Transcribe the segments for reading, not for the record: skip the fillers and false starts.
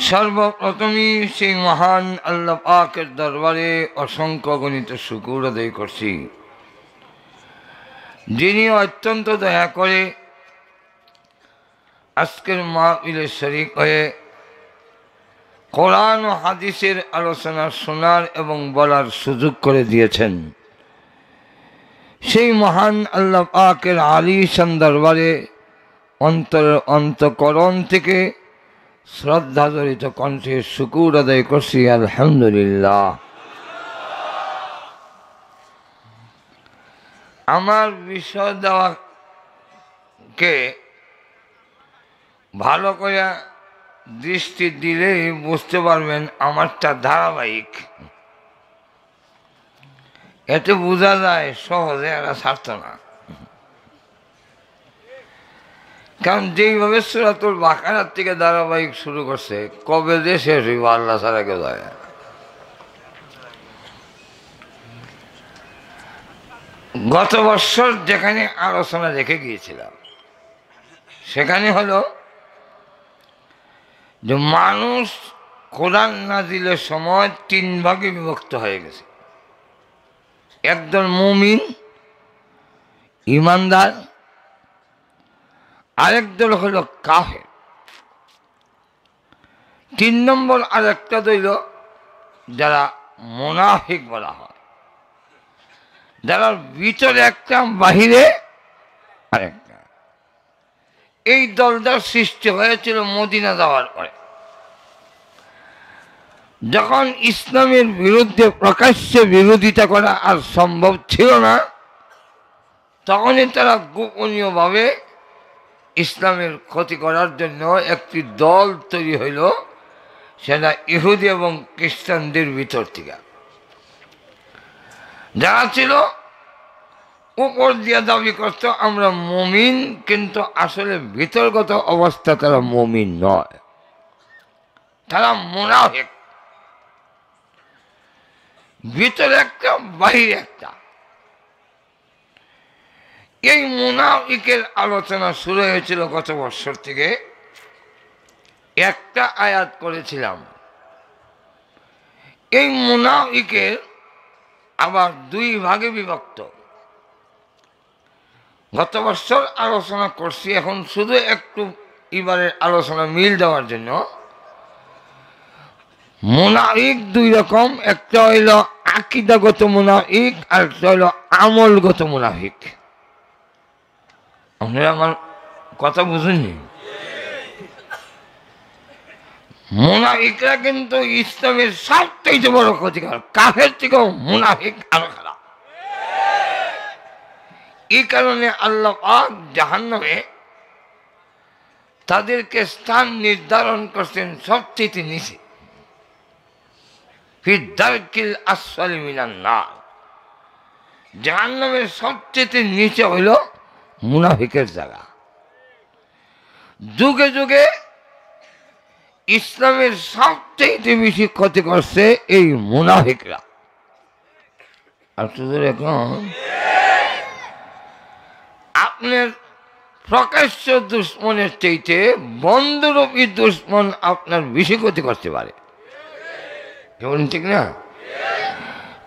সর্বপ্রথমই সেই মহান আল্লাহ পাকের দরবারে অসংখ্য গণিত শুকর আদায় করছি, যিনি অত্যন্ত দয়া করে আজকের মাহফিলে শরীক হয়ে কোরআন ও হাদিসের আলোচনা শোনার এবং বলার সুযোগ করে দিয়েছেন। সেই মহান আল্লাহ পাকের আলিশান দরবারে অন্তঃকরণ থেকে শ্রদ্ধা জড়িত কণ্ঠে শুকুর আদায় করছি, আলহামদুলিল্লাহ। আমার বিষয় দেওয়াকে ভালো করে দৃষ্টি দিলেই বুঝতে পারবেন আমারটা ধারাবাহিক। এতে বোঝা যায় সহজে এরা ছাড়ত না, কারণ যেইভাবে সূরাতুল বাকারার থেকে ধারাবাহিক শুরু করছে, কবে যে শেষ হইব আল্লাহ ছাড়া কেউ যায়। গত বছর যেখানে আলোচনা রেখে গিয়েছিলাম সেখানে হলো যে মানুষ কোরআন নাজিলের সময় তিন ভাগে বিভক্ত হয়ে গেছে। একদল মুমিন ইমানদার, আরেক দল হলো কাফের, তিন নম্বর আরেকটা দল যারা মুনাফিক বলা হয়, যারা ভিতরে একটা বাহিরে আরেকটা। এই দলটার সৃষ্টি হয়েছিল মদিনা যাওয়ার পরে, যখন ইসলামের বিরুদ্ধে প্রকাশ্যে বিরোধিতা করা আর সম্ভব ছিল না, তখনই তারা গোপনীয়ভাবে ইসলামের ক্ষতি করার জন্য একটি দল তৈরি হইল, সেটা ইহুদি এবং খ্রিস্টানদের ভিতর থেকে। যারা ছিল উপর দিয়ে দাবি করত আমরা মুমিন, কিন্তু আসলে ভিতরগত অবস্থা তারা মুমিন নয়, তারা মুনাফিক। ভিতরে একটা বাহিরে একটা। এই মুনাফিকের আলোচনা শুরু হয়েছিল গত বছর থেকে। একটা আয়াত করেছিলাম। এই মুনাফিকের আবার দুই ভাগে বিভক্ত। গত বছর আলোচনা করছি, এখন শুধু একটু এবারের আলোচনা মিল দেওয়ার জন্য। মুনাফিক দুই রকম, একটা হইল আকীদাগত মুনাফিক আর একটা হইল আমলগত মুনাফিক। আপনারা আমার কথা বুঝেননি? মুনাফিকরা কিন্তু ইসলামের সবচেয়ে বড় ক্ষতিকর, কাফের থেকেও মুনাফিক আরো খারাপ। এই কারণে আল্লাহ পাক জাহান্নামে তাদেরকে স্থান নির্ধারণ করছেন সবচেয়ে নিচে, ফি দারকিল আসফালি মিনান নার। জাহান্নামের সবচেয়ে নিচে হইল মুনাফিকের জায়গা। যুগে যুগে ইসলামের সবচেয়ে বেশি ক্ষতি করছে এই মুনাফিকরা। আর শুধু এখন আপনার প্রকাশ্য দুশ্মনের চাইতে বন্ধুরূপী দুশ্মন আপনার বেশি ক্ষতি করতে পারে, কেমন ঠিক না?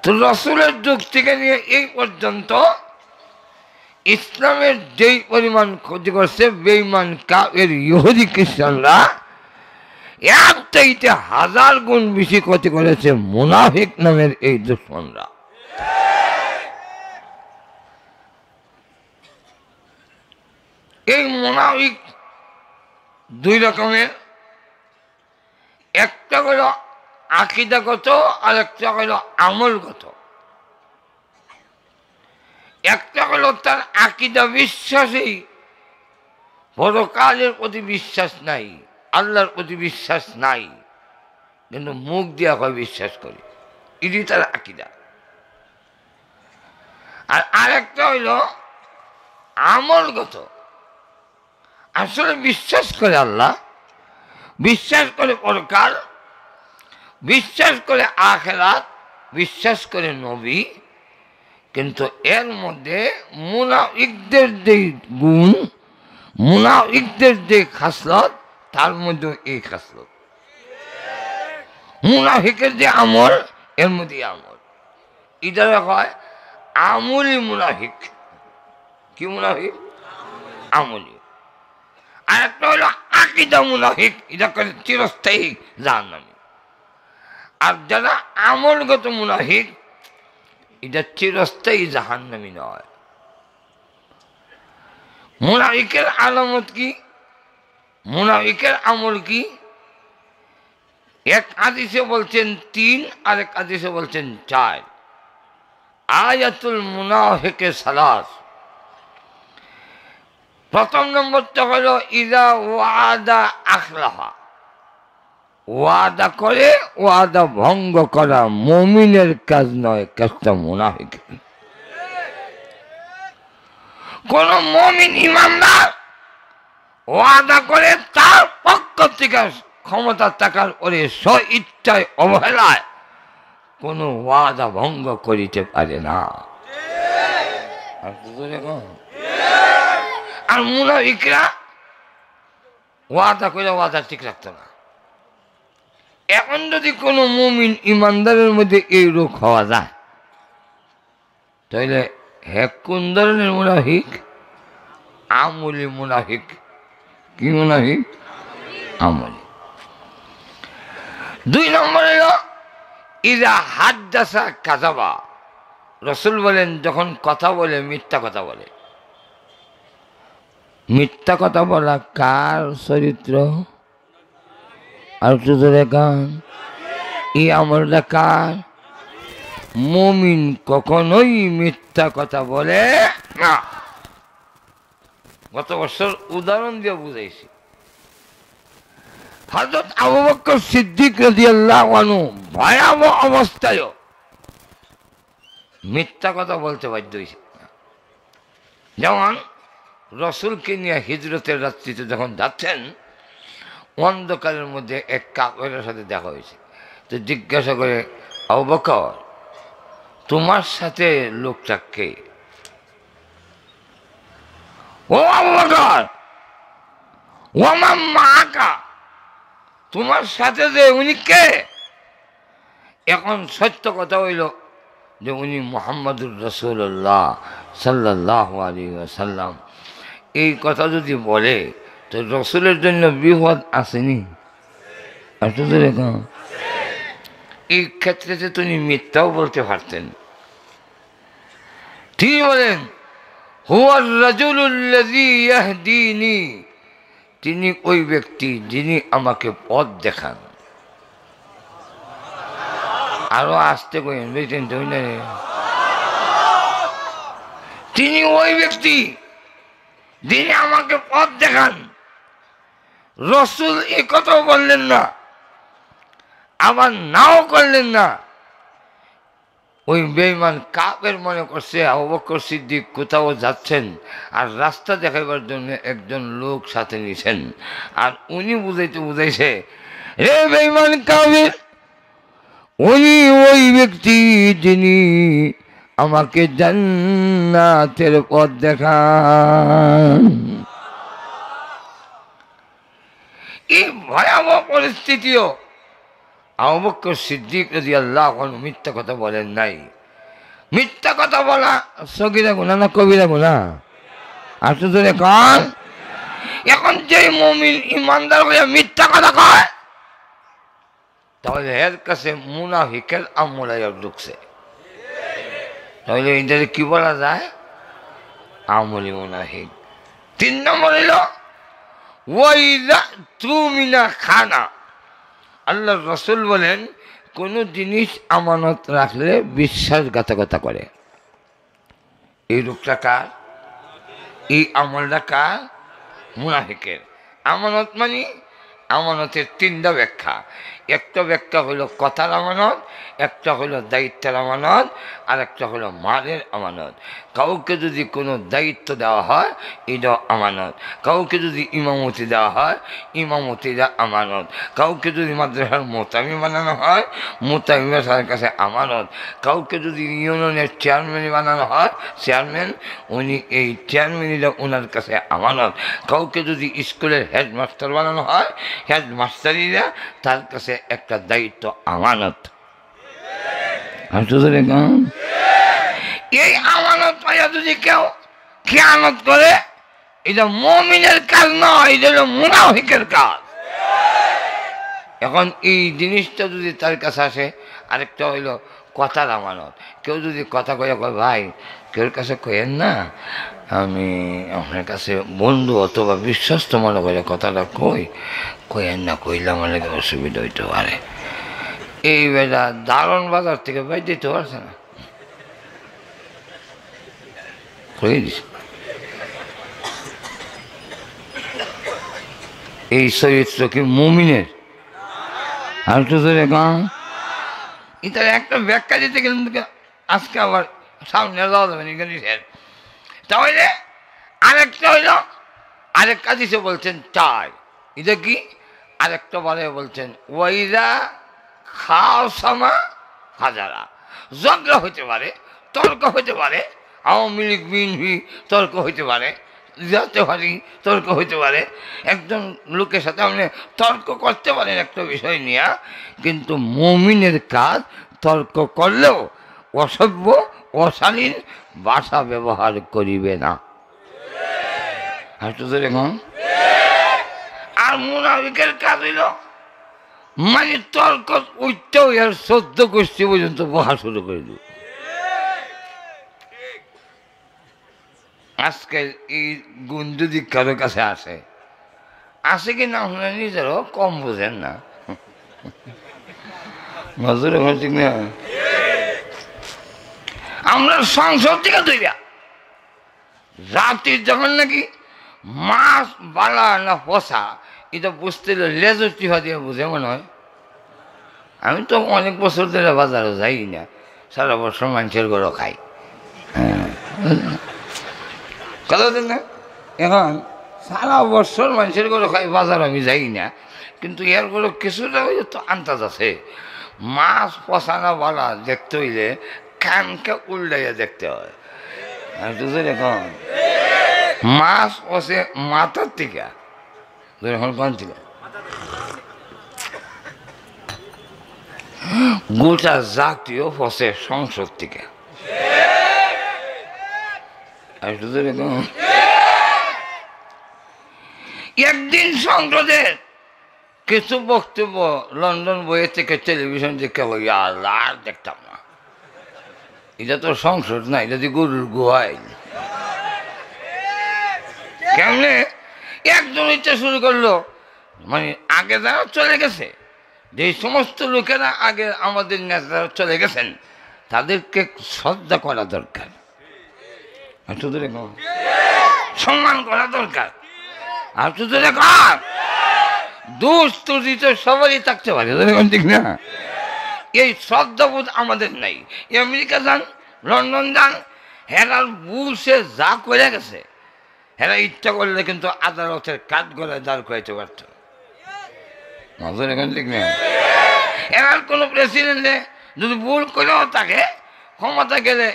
তো রাসূলের যুগ থেকে নিয়ে এই পর্যন্ত ইসলামের যেই পরিমাণ ক্ষতি করছে বেঈমান কাফের ইহুদি খ্রিস্টানরা, এর চাইতে 1000 গুণ বেশি ক্ষতি করেছে মুনাফিক নামের এই দুশ্মনরা। এই মুনাফিক দুই রকমের, একটা হল আকীদাগত আর একটা হল আমলগত। একটা হলো তার আকীদা বিশ্বাসেই পরকালের প্রতি বিশ্বাস নাই, আল্লাহর প্রতি বিশ্বাস নাই, কিন্তু মুখ দিয়া হয় বিশ্বাস করি, এটি তার আকীদা। আর আরেকটা হইল আমলগত, আসলে বিশ্বাস করে আল্লাহ, বিশ্বাস করে পরকাল, বিশ্বাস করে আখিরাত, বিশ্বাস করে নবী, কিন্তু এর মধ্যে মুনাফিকদের যে গুণ, মুনাফিকদের যে খাসলত, তার মধ্যে এই খাসলত। মুনাফিকের যে আমল এর মধ্যে আমল, এটা হয় আমলি মুনাফিক। কি মুনাফিক? আমলি। আর একটা হলো আকীদা মুনাফিক, এটা করে চিরস্থায়ী জাহান্নামী। আর যারা আমলগত মুনাফিক, এটা চিরস্থায়ী জাহান্নামী নয়। মুনাফিকের আলামত কি? মুনাফিকের আমল কি? এক হাদিসে বলছেন 3, আর এক হাদিসে বলছেন 4। আয়াতুল মুনাফিকে সালাস। প্রথম নম্বরটা হলো ইদা ওয়াদা আখলাফা, ওয়াদা করে ওয়াদা ভঙ্গ করা মুমিনের কাজ নয়, কাজটা মুনাফিকের। কোন মুমিন ইমানদার ওয়াদা করে তার পক্ষ থেকে ক্ষমতা থাকার পরে স্ব ইচ্ছায় অবহেলায় কোন ওয়াদা ভঙ্গ করিতে পারে না। আর মুনাফিকরা ওয়াদা করে ওয়াদা ঠিক রাখতো না। এখন যদি কোনো মুমিন ইমানদারের মধ্যে এই রোগ হওয়া যায়, তাহলে হে কোন ধরনের মুনাফিক? আমলি মুনাফিক। কি মুনাফিক? আমলি। 2 নম্বর হলো ইদা হাদ্দাসা কাযাবা। রাসূল বলেন যখন কথা বলে মিথ্যা কথা বলে। মিথ্যা কথা বলা কার চরিত্র? আর একটু জোরে গান। এই আমলটা কার? মুমিন কখনোই মিথ্যা কথা বলে না। গত বছর উদাহরণ দিয়ে বুঝাইছি। হযরত আবু বকর সিদ্দিক রাদিয়াল্লাহু আনহু ভয়াবহ অবস্থায় মিথ্যা কথা বলতে বাধ্য হয়েছে। যেমন রসুলকে নিয়ে হিজরতের রাত্রিতে যখন যাচ্ছেন, অন্ধকারের মধ্যে এক কাফেরের সাথে দেখা হয়েছে। তো জিজ্ঞাসা করে, আবু বকর তোমার সাথে লোকটা কে? ও আবু বকর, ও মা আকা, তোমার সাথে যে উনি কে? এখন সত্য কথা হইল যে উনি মুহাম্মদুর রাসূলুল্লাহ সাল্লাল্লাহু আলাইহি ওয়াসাল্লাম। এই কথা যদি বলে তো রসুলের জন্য বিপদ আসেনি? এই ক্ষেত্রে যে তিনি মিথ্যাও বলতে পারতেন। তিনি বলেন হুয়ার রাজুলুল্লাযী ইয়াহদিনি, তিনি ওই ব্যক্তি যিনি আমাকে পথ দেখান। আরো আসতে কইন, বুঝছেন তো? তিনি ওই ব্যক্তি যিনি আমাকে পথ দেখান। রসুল এ কথাও বললেন না, আবার নাও করলেন না। ওই বেঈমান কাফের মনে করছে আবু বকর সিদ্দিক কোথাও যাচ্ছেন আর রাস্তা দেখাইবার জন্য একজন লোক সাথে নিছেন। আর উনি বুঝাইছে, রে বেঈমান কাফের, উনি ওই ব্যক্তি যিনি আমাকে জান্নাতের পথ দেখান। এই ভয়াবহ পরিস্থিতিও আবু বকর সিদ্দিক রাদিয়াল্লাহু আনহু মিথ্যা কথা বলেন নাই। মিথ্যা কথা বলা সগীরা গুনাহ না কবিরা গুনাহ? আসলে ধরে কান। এখন যে মুমিন ইমানদার হয়ে মিথ্যা কথা কয়, তাহলে এর কাছে মুনাফিকের আমল ঢুকছে। তাহলে এদের কি বলা যায়? আমলি মুনাফিক। 3 নম্বর হইল ওয়াইদা তুমিনা খানা। আল্লাহ রসুল বলেন কোনো জিনিস আমানত রাখলে বিশ্বাসঘাতকতা করে। এই রূপটা কার? এই আমলটা কার? মুনাফিকের। আমানত মানে আমানতের 3টা ব্যাখ্যা। একটা ব্যাখ্যা হলো কথার আমানত, একটা হলো দায়িত্বের আমানত, আর একটা হলো মালের আমানত। কাউকে যদি কোনো দায়িত্ব দেওয়া হয় এটা আমানত, কাউকে যদি ইমামতি দেওয়া হয় ইমামতিরা আমানত, কাউকে যদি মাদ্রাসার মোতামি বানানো হয় মোতামিরা তার কাছে আমানত, কাউকে যদি ইউনিয়নের চেয়ারম্যান বানানো হয় চেয়ারম্যান উনি এই চেয়ারম্যানিরা ওনার কাছে আমানত, কাউকে যদি স্কুলের হেডমাস্টার বানানো হয় হেডমাস্টারিরা তার কাছে একটা দায়িত্ব আমানত। এই আমানত পাইয়া যদি কেউ খেয়ানত করে এটা মুমিনের কাজ নয়, এটা হলো মুনাফিকের কাজ। এখন এই জিনিসটা যদি তার কাছে আসে, আরেকটা হইল কথার আমানত। কেউ যদি কথা কয়ে কয় ভাই কেউর কাছে কয়েন না, আমি আপনার কাছে বন্ধু অথবা বিশ্বস্ত মনে করে কথাটা কয়েন না, কইলে আমার লাগে অসুবিধা হইতে পারে। এই বেলা দারুণ বাজার থেকে বাই দিতে পারছে না, কয়ে দিছে। এই চরিত্র কি মুমিনের? আর তো গান এটার একটা ব্যাখ্যা দিতে গেলে আজকে আবার সামনে যাওয়া যাবে না। তাহলে আরেকটা হইল আরেকটা দিছে বলছেন চাই, এটা কি আরেকটা বলে বলছেন ওয়াইদা খাওসামা হাজারা। ঝগড়া হইতে পারে, তর্ক হইতে পারে, আওয়ামী লীগ বিএনপি তর্ক হইতে পারে, জাতীয়বাদী তর্ক হইতে পারে, একজন লোকের সাথে আপনি তর্ক করতে পারেন একটা বিষয় নিয়ে, কিন্তু মুমিনের কাজ তর্ক করলেও অসভ্য অশালীন ভাষা ব্যবহার করিবে না। আর মুনাফিকের কাজ হইল মানে তর্ক উঠতেও এর 14 গোষ্ঠী পর্যন্ত বহা শুরু করে দিব। আজকাল এই গুণ যদি কারো কাছে আসে কি না আপনার নিজেরও কম বোঝেন না। ঠিক না? আমরা সংসদ থেকে তৈরি রাত্রির যখন নাকি মাছ বালা না ফসা এটা বুঝতে লেজর টিফা দিয়ে বুঝে মনে হয়। আমি তো অনেক বছর ধরে বাজারে যাই না, সারা বছর মানুষের গরু খাই। কথা বলেন না? এখন সারা বছর মানুষের গরু খাই, বাজার আমি যাই না, কিন্তু এর গরু কিছুটা তো আন্দাজ আছে। মাছ পচানা বালা দেখতে হইলে কানকে উল্টাইয়া দেখতে হয়। এখন মাছ পচে মাথার থেকে এখন কোন থেকে গোটা জাতীয় পচে সংসদ থেকে। একদিন সংসদের কিছু বক্তব্য লন্ডন বইয়ের থেকে টেলিভিশন দেখে আর দেখতাম না। এটা তো সংসদ না, এটা তো গরুর গুহাই। কেমনে একজন ইচ্ছা শুরু করলো, মানে আগে যারা চলে গেছে, যে সমস্ত লোকেরা আগে আমাদের নেতারা চলে গেছেন তাদেরকে শ্রদ্ধা করা দরকার, সম্মান করা দরকার। আর তো দোষ ত্রুটি তো সবারই থাকতে পারে, ঠিক না? এই শ্রদ্ধাবোধ আমাদের নাই। আমেরিকা যান, লন্ডন যান, হেরার বুসে যা করে গেছে, হেরা ইচ্ছা করলে কিন্তু আদালতের কাঠ গলায় দাঁড় করাইতে পারত। এখন ঠিক না? এরার কোনো প্রেসিডেন্টে যদি ভুল করেও থাকে ক্ষমতা গেলে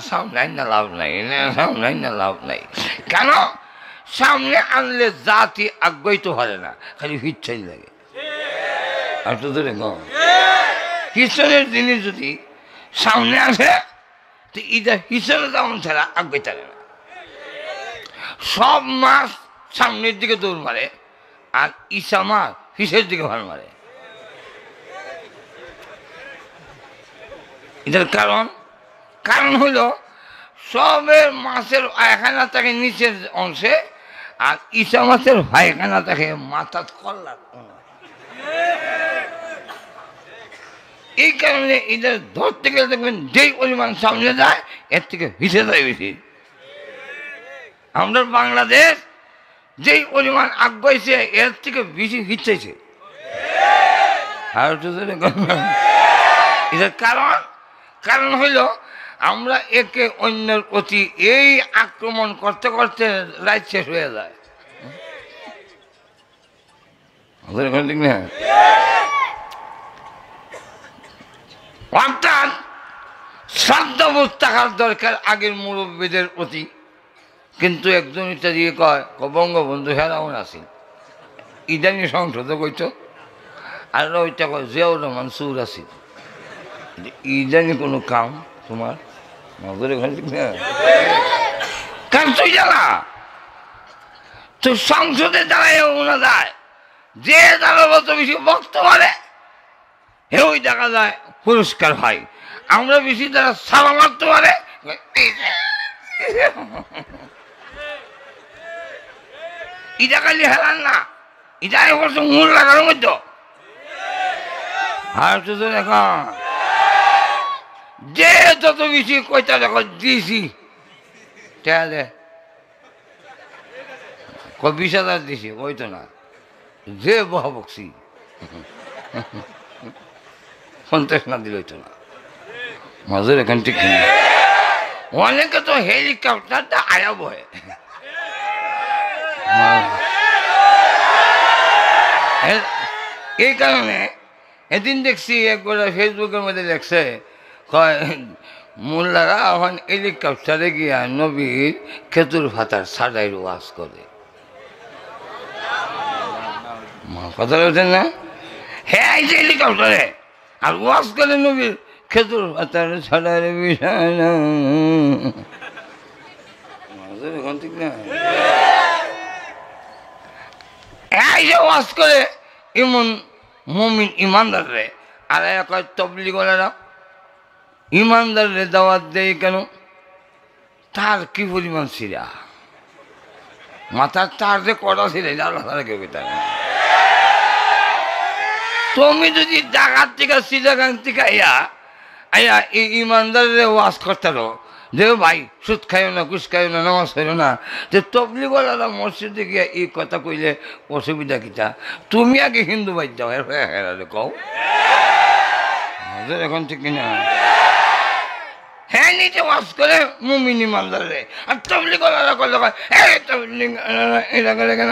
সামনে না লাভ নাই, সামনে না লাভ নাই। কেন? সামনে আনলে জাতি আগ্রহিত হয় না, খালি হিচ্ছাই লাগে। আর তো ধরে হিসনের জিনিস যদি সামনে আসে তো এটা হিসনে যেমন ছাড়া আগ্রহ থাকে না। সব মাছ সামনের দিকে দৌড় মারে আর ইসা মাছ হিসের দিকে ভাড় মারে। এটার কারণ হলো সবের মাছের পায়খানা থাকে নিচের অংশে, আর ইসা মাছের পায়খানা থাকে মাথার কল্লার। এই কারণে এটা ধরতে গেলে দেখবেন যেই পরিমাণ সামনে যায় এর থেকে হিসে যায় বেশি। আমাদের বাংলাদেশ যেই পরিমাণ আগ্রহীছে এর থেকে বেশি হিচ্ছাইছে। এটার কারণ হইল আমরা একে অন্যের প্রতি এই আক্রমণ করতে করতে রাত শেষ হয়ে যায়। ঠিক না? অর্থাৎ শ্রদ্ধাবোধ থাকার দরকার আগের মুরব্বীদের প্রতি। কিন্তু একজন এটা দিয়ে কয় বঙ্গবন্ধু হেরাউন আসিল, ইদানি সংসদে কইতো, আর ওইটা কয় জিয়াউর রহমান সুর আসিল। ইদানি কোনো কাম তোমার কারণ তুই জানা তো সংসদে দাঁড়ায় ওনা যায়, যে তারা যত বেশি বক্ত পারে ওই দেখা যায় পুরস্কার হয়। আমরা বেশি তারা সারা মারতে পারে ইটা খালি হেলান না, এটা এবছর মূল লাগানোর মধ্যে আর এখন যে যত বেশি কয়টা দেখো দিয়েছি 20,000 দিছি, ওই তো না যে বহা বকছি 50 না দিল তো না মাজুর এখান থেকে অনেকে তো হেলিকপ্টারটা আয়া বহে। এই কারণে এদিন দেখছি একবার ফেসবুকের মধ্যে দেখছে কয় মোল্লারা এখন হেলিকপ্টারে গিয়া নবীর খেতুর ভাতার সাদাইর ওয়াজ করে। কথা বলছেন না? হ্যাঁ এই যে হেলিকপ্টারে আর ওয়াজ করে নবীর খেতুর ভাতার সাদাইর বিছানা। ঠিক না? এই যে ওয়াজ করে এমন মুমিন ইমানদার রে, আর কয় তবলিগরা ইমানদারে দাওয়াত দেয় কেন? তার কি পরিমাণ ছিঁড়া মাথার তার যে কটা ছিঁড়ে আল্লাহ তারা কেউ পেতে। তুমি যদি জাগার থেকে সিজাগান থেকে আইয়া এই ইমানদারে ওয়াজ করতারো যে ভাই সুদ খাইও না, ঘুষ খাইও না, নামাজ খাইও না, যে তবলিগরা মসজিদে গিয়া এই কথা কইলে অসুবিধা কিটা? তুমি আগে হিন্দু বাদ যাও হেরালে কও এখন ঠিক কিনা? হ্যাঁ নিজে ওয়াজ করে মুমিন ইমানদারে, আর তবলিগরা করলে এটা করে কেন?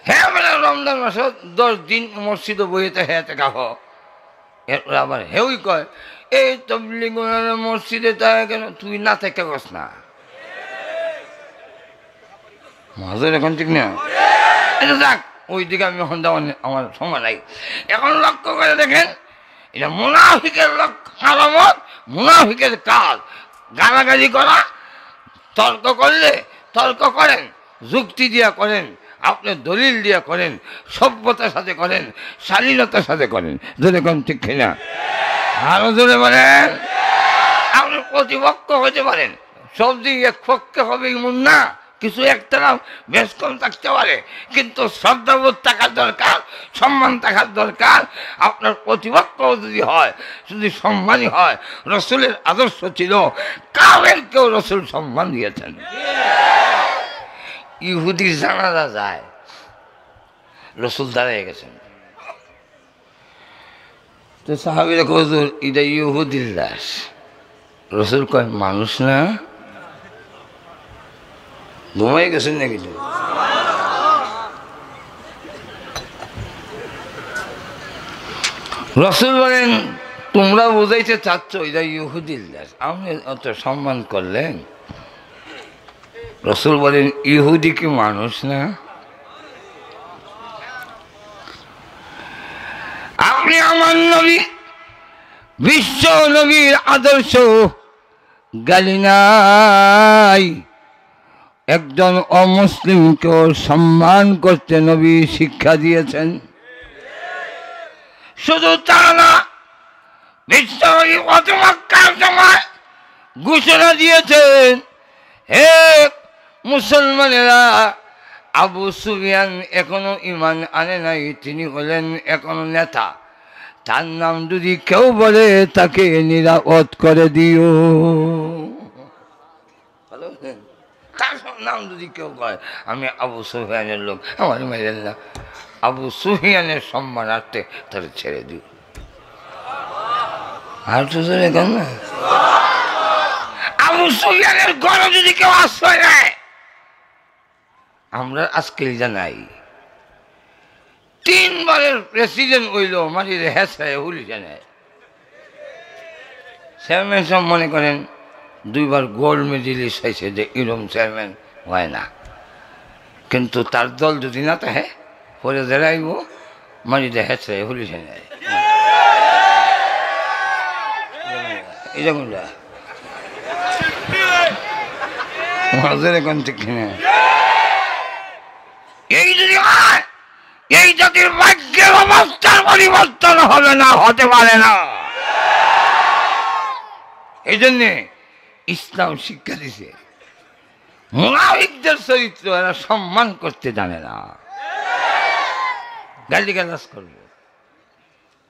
হ্যাঁ মানে রমজান মাসে 10 দিন মসজিদে বইতে হ্যাঁ খাব, এরপরে আবার হেউই কয় এই তবলিগরা মসজিদে তাই কেন? তুই না থেকে গস না মাজুর এখন ঠিক না? এটা যাক, ওই দিকে আমি এখন যাওয়া আমার সময় নাই। এখন লক্ষ্য করে দেখেন, এটা মুনাফিকের আলামত, মুনাফিকের কাজ গালাগালি করা। তর্ক করলে তর্ক করেন, যুক্তি দিয়া করেন, আপনি দলিল দিয়া করেন, সভ্যতার সাথে করেন, শালীনতার সাথে করেন। ধরে কোন ঠিক কিনা? আরো জোরে বলেন। আপনি প্রতিপক্ষ হতে পারেন, সব দিক এক পক্ষে হবে এমন না, কিছু একতরফ বেশ কম থাকতে পারে, কিন্তু শ্রদ্ধাবোধ থাকার দরকার, সম্মান থাকার দরকার। আপনার প্রতিপক্ষ যদি হয়, যদি সম্মানী হয়, রসুলের আদর্শ ছিল, কাফেরকেও রসুল সম্মান দিয়েছেন। ইহুদির জানাজা যায়, রসুল দাঁড়িয়ে গেছেন, তো সাহাবীরা কয় হুজুর এটা ইহুদির লাশ। রসুল কয় মানুষ না, ঘুমাই গেছেন নাকি? রসুল বলেন তোমরা বুঝাইতে চাচ্ছ এটা ইহুদির লাশ, আপনি অত সম্মান করলেন। রসুল বলেন ইহুদি কি মানুষ না? আপনি আমার নবী, বিশ্ব নবীর আদর্শ গালি নাই। একজন অমুসলিমকেও সম্মান করতে নবী শিক্ষা দিয়েছেন। শুধু তা না, বিশ্ব নবী কত মক্কার সময় ঘোষণা দিয়েছেন, হে মুসলমানেরা, আবু সুফিয়ান এখনো ইমান আনে নাই, তিনি হলেন এখনো নেতা, তার নাম যদি কেউ বলে তাকে নিরাপদ করে দিও। তার নাম যদি কেউ কয় আমি আবু সুফিয়ানের লোক, আমার মেরেন না, আবু সুফিয়ানের সম্মানার্থে তারা ছেড়ে দিও। আর তো জোরে কন না। আবু সুফিয়ানের ঘরে যদি কেউ আশ্রয় নেয়, আমরা আজকে জানাই 3 বারের প্রেসিডেন্ট হইল মাটির হেসরায় হুলিছে নেয়। চেয়ারম্যান সব মনে করেন 2 বার গোল্ড মেডেলিস্ট হয়েছে, যে এরকম চেয়ারম্যান হয় না। কিন্তু তার দল যদি না থাকে পরে দাঁড়াইব মাটিতে হেসরায় হুলিছে নেয়। এটা কোনটা ঠিক কিনা? এই যদি হয়, এই জাতির ভাগ্যের অবস্থার পরিবর্তন হবে না, হতে পারে না। এই জন্যে ইসলাম শিক্ষা দিছে মুনাফিকদের চরিত্র এরা সম্মান করতে জানে না, গালিগালাজ করবে।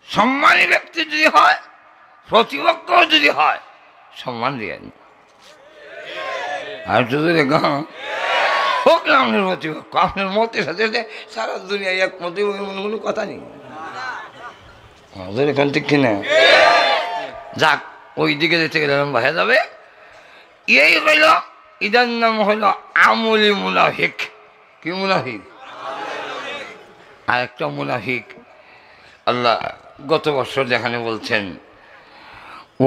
সম্মানী ব্যক্তি যদি হয়, প্রতিপক্ষ যদি হয়, সম্মান দিয়ে আর যদি হোক না আপনার প্রতিপক্ষ, আপনার মতের সাথে সারা দুনিয়া এক মতে কোনো কথা নেই। এখান থেকে কিনা যাক, ওই দিকে যেতে গেলে ভাইয়া যাবে। এই হইল, ইদার নাম হইল আমলি মুনাফিক। কি মুনাফিক? আর একটা মুনাফিক আল্লাহ গত বছর যেখানে বলছেন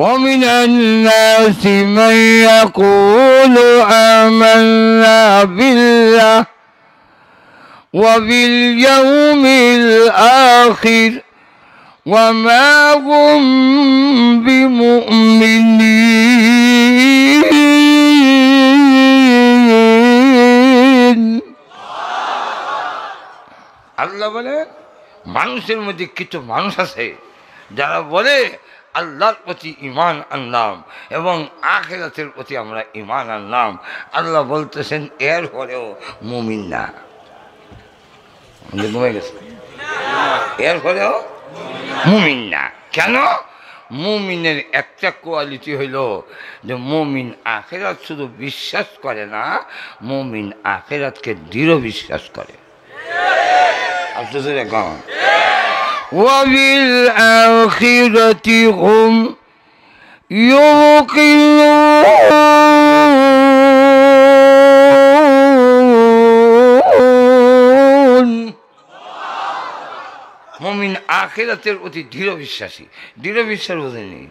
وَمِنَ النَّاسِ مَن يَقُولُ آمَنَّا بِاللَّهِ وَبِالْيَوْمِ الْآخِرِ وَمَا هُمْ بِمُؤْمِنِينَ। আল্লাহ বলে মানুষের মধ্যে কিছু মানুষ আছে যারা বলে আল্লাহর প্রতি ঈমান আনলাম এবং আখিরাতের প্রতি আমরা ঈমান আনলাম। আল্লাহ বলতেছেন এর পরেও মুমিন না। ঘুমে গেছে, এর পরেও মুমিন না। কেন? মুমিনের একটা কোয়ালিটি হইল যে মুমিন আখিরাত শুধু বিশ্বাস করে না, মুমিন আখিরাতকে দৃঢ় বিশ্বাস করে। আপনাদের গান وَبِالْآخِرَةِ هُمْ يُوقِنُونَ। মুমিন আখিরাতের প্রতি দৃঢ় বিশ্বাসী। দৃঢ় বিশ্বাস বোঝেনি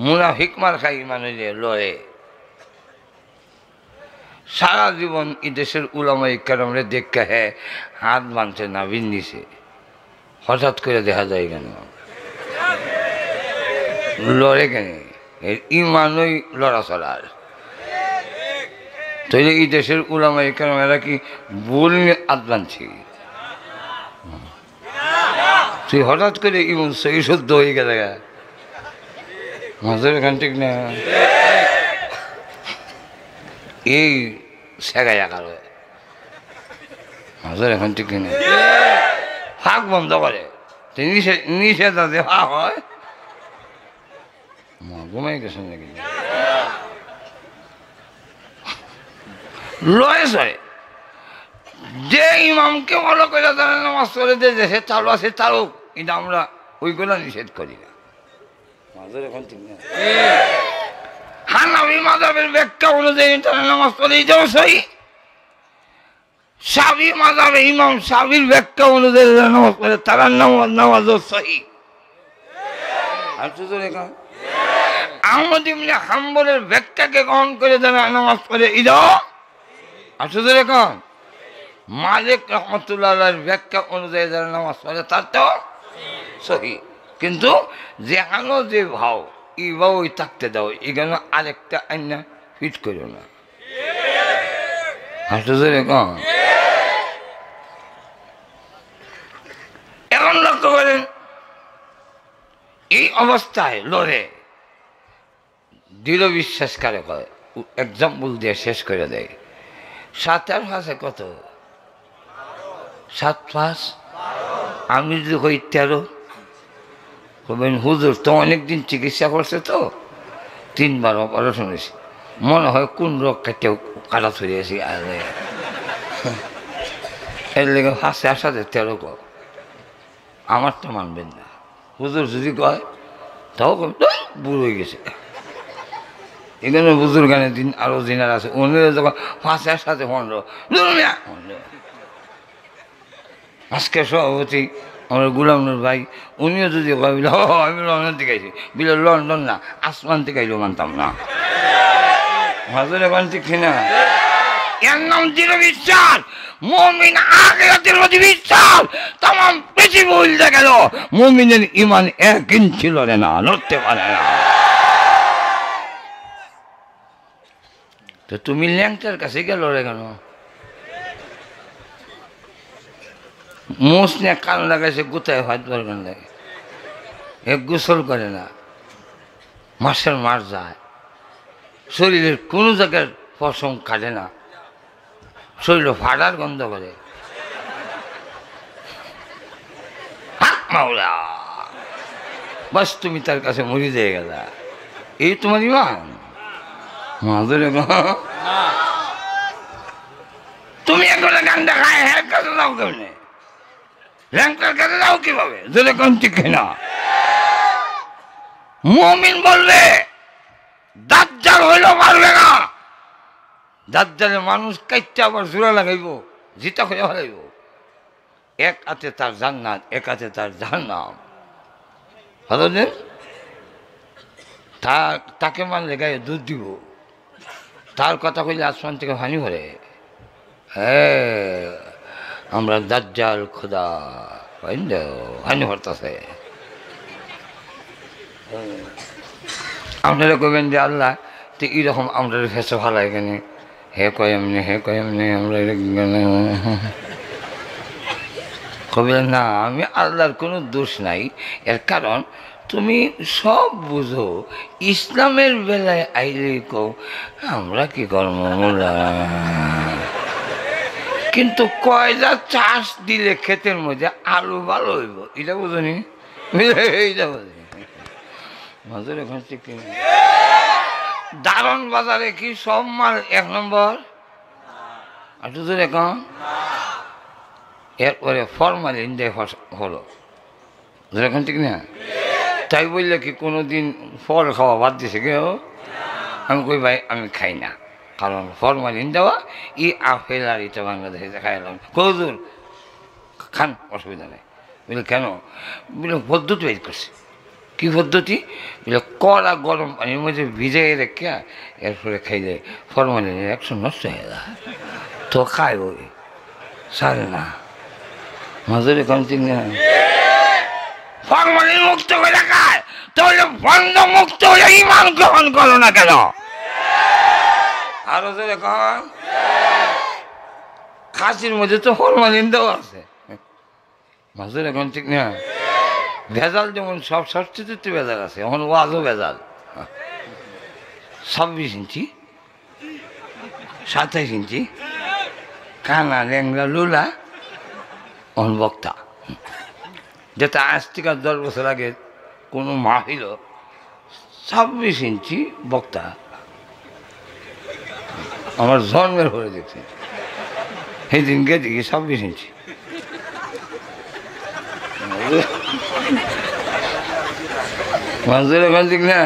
মুনাফিক মার খাই মানে লড়ে। সারা জীবন এই দেশের উলামায়ে কেরামরে দেখে হ্যাঁ হাত বাঁধছে নাভির নিচে, হঠাৎ করে দেখা যায় কেন লড়ে? কেন? এর ইমানই লড়াচড়ার। তাইলে এই দেশের উলামায়ে কেরাম এরা কি ভুল হাত বাঁধছি? তুই হঠাৎ করে ইমন সহি শুদ্ধ হয়ে গেলে মাঝের এখান ঠিক না, এই শেখায় একার মাঝের এখন ঠিক কিনা ফাঁক বন্ধ করে নিষেধা দেওয়া হয়। ঘুমাই গেছে নাকি লয়ে সরে যে ইমামকে ভালো করে তারা নামাজ পড়ে যে দেশে চালু আছে চালুক, কিন্তু আমরা ওইগুলো নিষেধ করি না। মাঝের এখন ঠিক না। হানাফি মাযহাবের ব্যাখ্যা অনুযায়ী তারা নামাজ পড়ে এটাও সহি। শাফি মাযহাবে ইমাম শাফির ব্যাখ্যা অনুযায়ী নামাজ পড়ে তারা নামাজও সহি। আহমদ ইবনে হাম্বলের ব্যাখ্যাকে গ্রহণ করে যারা নামাজ পড়ে এটাও আসলে এখন মালিক রহমতুল্লাহ আলাইহির ব্যাখ্যা অনুযায়ী যারা নামাজ পড়ে তার তো সহি। কিন্তু যেখানে যে ভাও এই ভাও থাকতে দাও, এখানে আরেকটা আইনা ফিট করো না। আসলে এখন এখন লক্ষ্য করেন এই অবস্থায় লড়ে দৃঢ় বিশ্বাস কারে করে। এক্সাম্পল দিয়ে শেষ করে দেয়। 7 আর 5 কত? 7 5 আমি যদি হই 13, বলবেন হুজুর তো অনেকদিন চিকিৎসা করছে তো 3 বার অপারেশন হয়েছে, মনে হয় কোন রোগ কাটা ছড়িয়েছি। এর লেগে 5 আর 7 13 কর। আমারটা মানবেন না। হুজুর যদি কয় তাও বুড়ো হয়ে গেছে। এখানে বুজুর্গানের দিন আরো দিনার আছে, উনিও যখন ফাঁসের সাথে ফন্ড আজকে সভাপতি আমার গুলাম নূর ভাই, উনিও যদি ভাবিল আমি লন্ডন থেকে আইছি, বিলে লন্ডন না আসমান থেকে আইলেও মানতাম না। হাজার এখন ঠিক না, এর নাম দৃঢ় বিশ্বাস। মুমিন আখিরাতের প্রতি বিশ্বাস। তামাম পৃথিবী বলতে গেল মুমিনের ঈমান এক ইঞ্চি লড়ে না, লড়তে পারে না। তো তুমি ল্যাংটার কাছে গেল রে কেন? মোষ নিয়ে কান লাগাইছে, গোতায় হাত বার কান লাগে, এক গোসল করে না, মাসের মাস যায়, শরীরের কোনো জায়গার পশম কাটে না, শরীর ফাটার গন্ধ করে। মাওলা বাস তুমি তার কাছে মরি দিয়ে গেলা, এই তোমার ইমান? মাধুরে তুমি এখন গানটা খায় হ্যাঁ কাছে যাও কেমনে, ল্যাংটার কাছে যাও কিভাবে? ধরে কোন ঠিক না। মুমিন বলবে দাজ্জাল হইল পারবে না। দাজ্জালে মানুষ কাইতে আবার জোড়া লাগাইব, জিতা করে হারাইব। এক হাতে তার জান্নাত, এক হাতে তার জাহান্নাম। হলেন তাকে মানলে গায়ে দুধ দিব, তার কথা কইলে আসমান থেকে হানি ভরে। হ্যাঁ আমরা দাজ্জাল খোদা হানি ভরতেছে। আপনারা কইবেন যে আল্লাহ তো এইরকম আমরা ফেসে ভালো এখানে, হে কয় এমনি, হে কয় এমনি, আমরা কবিলেন না, আমি আল্লাহর কোনো দোষ নাই। এর কারণ তুমি সব বুঝো, ইসলামের বেলায় আইলে কও আমরা কি করবো, কিন্তু কয়টা চাষ দিলে ক্ষেতের মধ্যে আলু ভালো হইব এটা বুঝনি, এইটা বুঝি মাঝের এখন ঠিক দারণ বাজারে কি সব মাল এক নম্বর একটু ধরে কম, এরপরে ফরমালিন দেয় হলো, এখন ঠিক না? তাই বললে কি কোনো দিন ফল খাওয়া বাদ দিছে কেউ? আমি কই ভাই আমি খাই না, কারণ ফরমালিন দেওয়া ই আপেল আর এটা বাংলাদেশে খাইলাম, কদুর খান অসুবিধা নেই। বলে কেন? বলে পদ্ধতি বের করছে। কী পদ্ধতি? বলে কড়া গরম পানির মধ্যে ভিজাই রেখে এরপরে খাইলে ফরমালিনের অ্যাকশন নষ্ট হয়ে যায়, তো খায় ওই সারে না। মাঝে কম ঠিক না, ফরমালিন মুক্ত করে খায়, তাহলে বন্ধ মুক্ত হলে ইমান গ্রহণ করো না কেন? আরো জোরে কম, খাসির মধ্যে তো ফরমালিন দেওয়া আছে। মাঝে এখন ঠিক না, ভেজাল যেমন সব সবচেয়ে ভেজাল আছে, এখন ওয়াজও ভেজাল। 26 ইঞ্চি 27 ইঞ্চি কানা ল্যাংরা লুলা অন বক্তা, যেটা আজ থেকে 10 বছর আগে কোনো মাহিল 26 ইঞ্চি বক্তা আমার জন্মের পরে দেখছি, সেই দিনকে দেখি 26 ইঞ্চি। মানুষের এখন ঠিক না,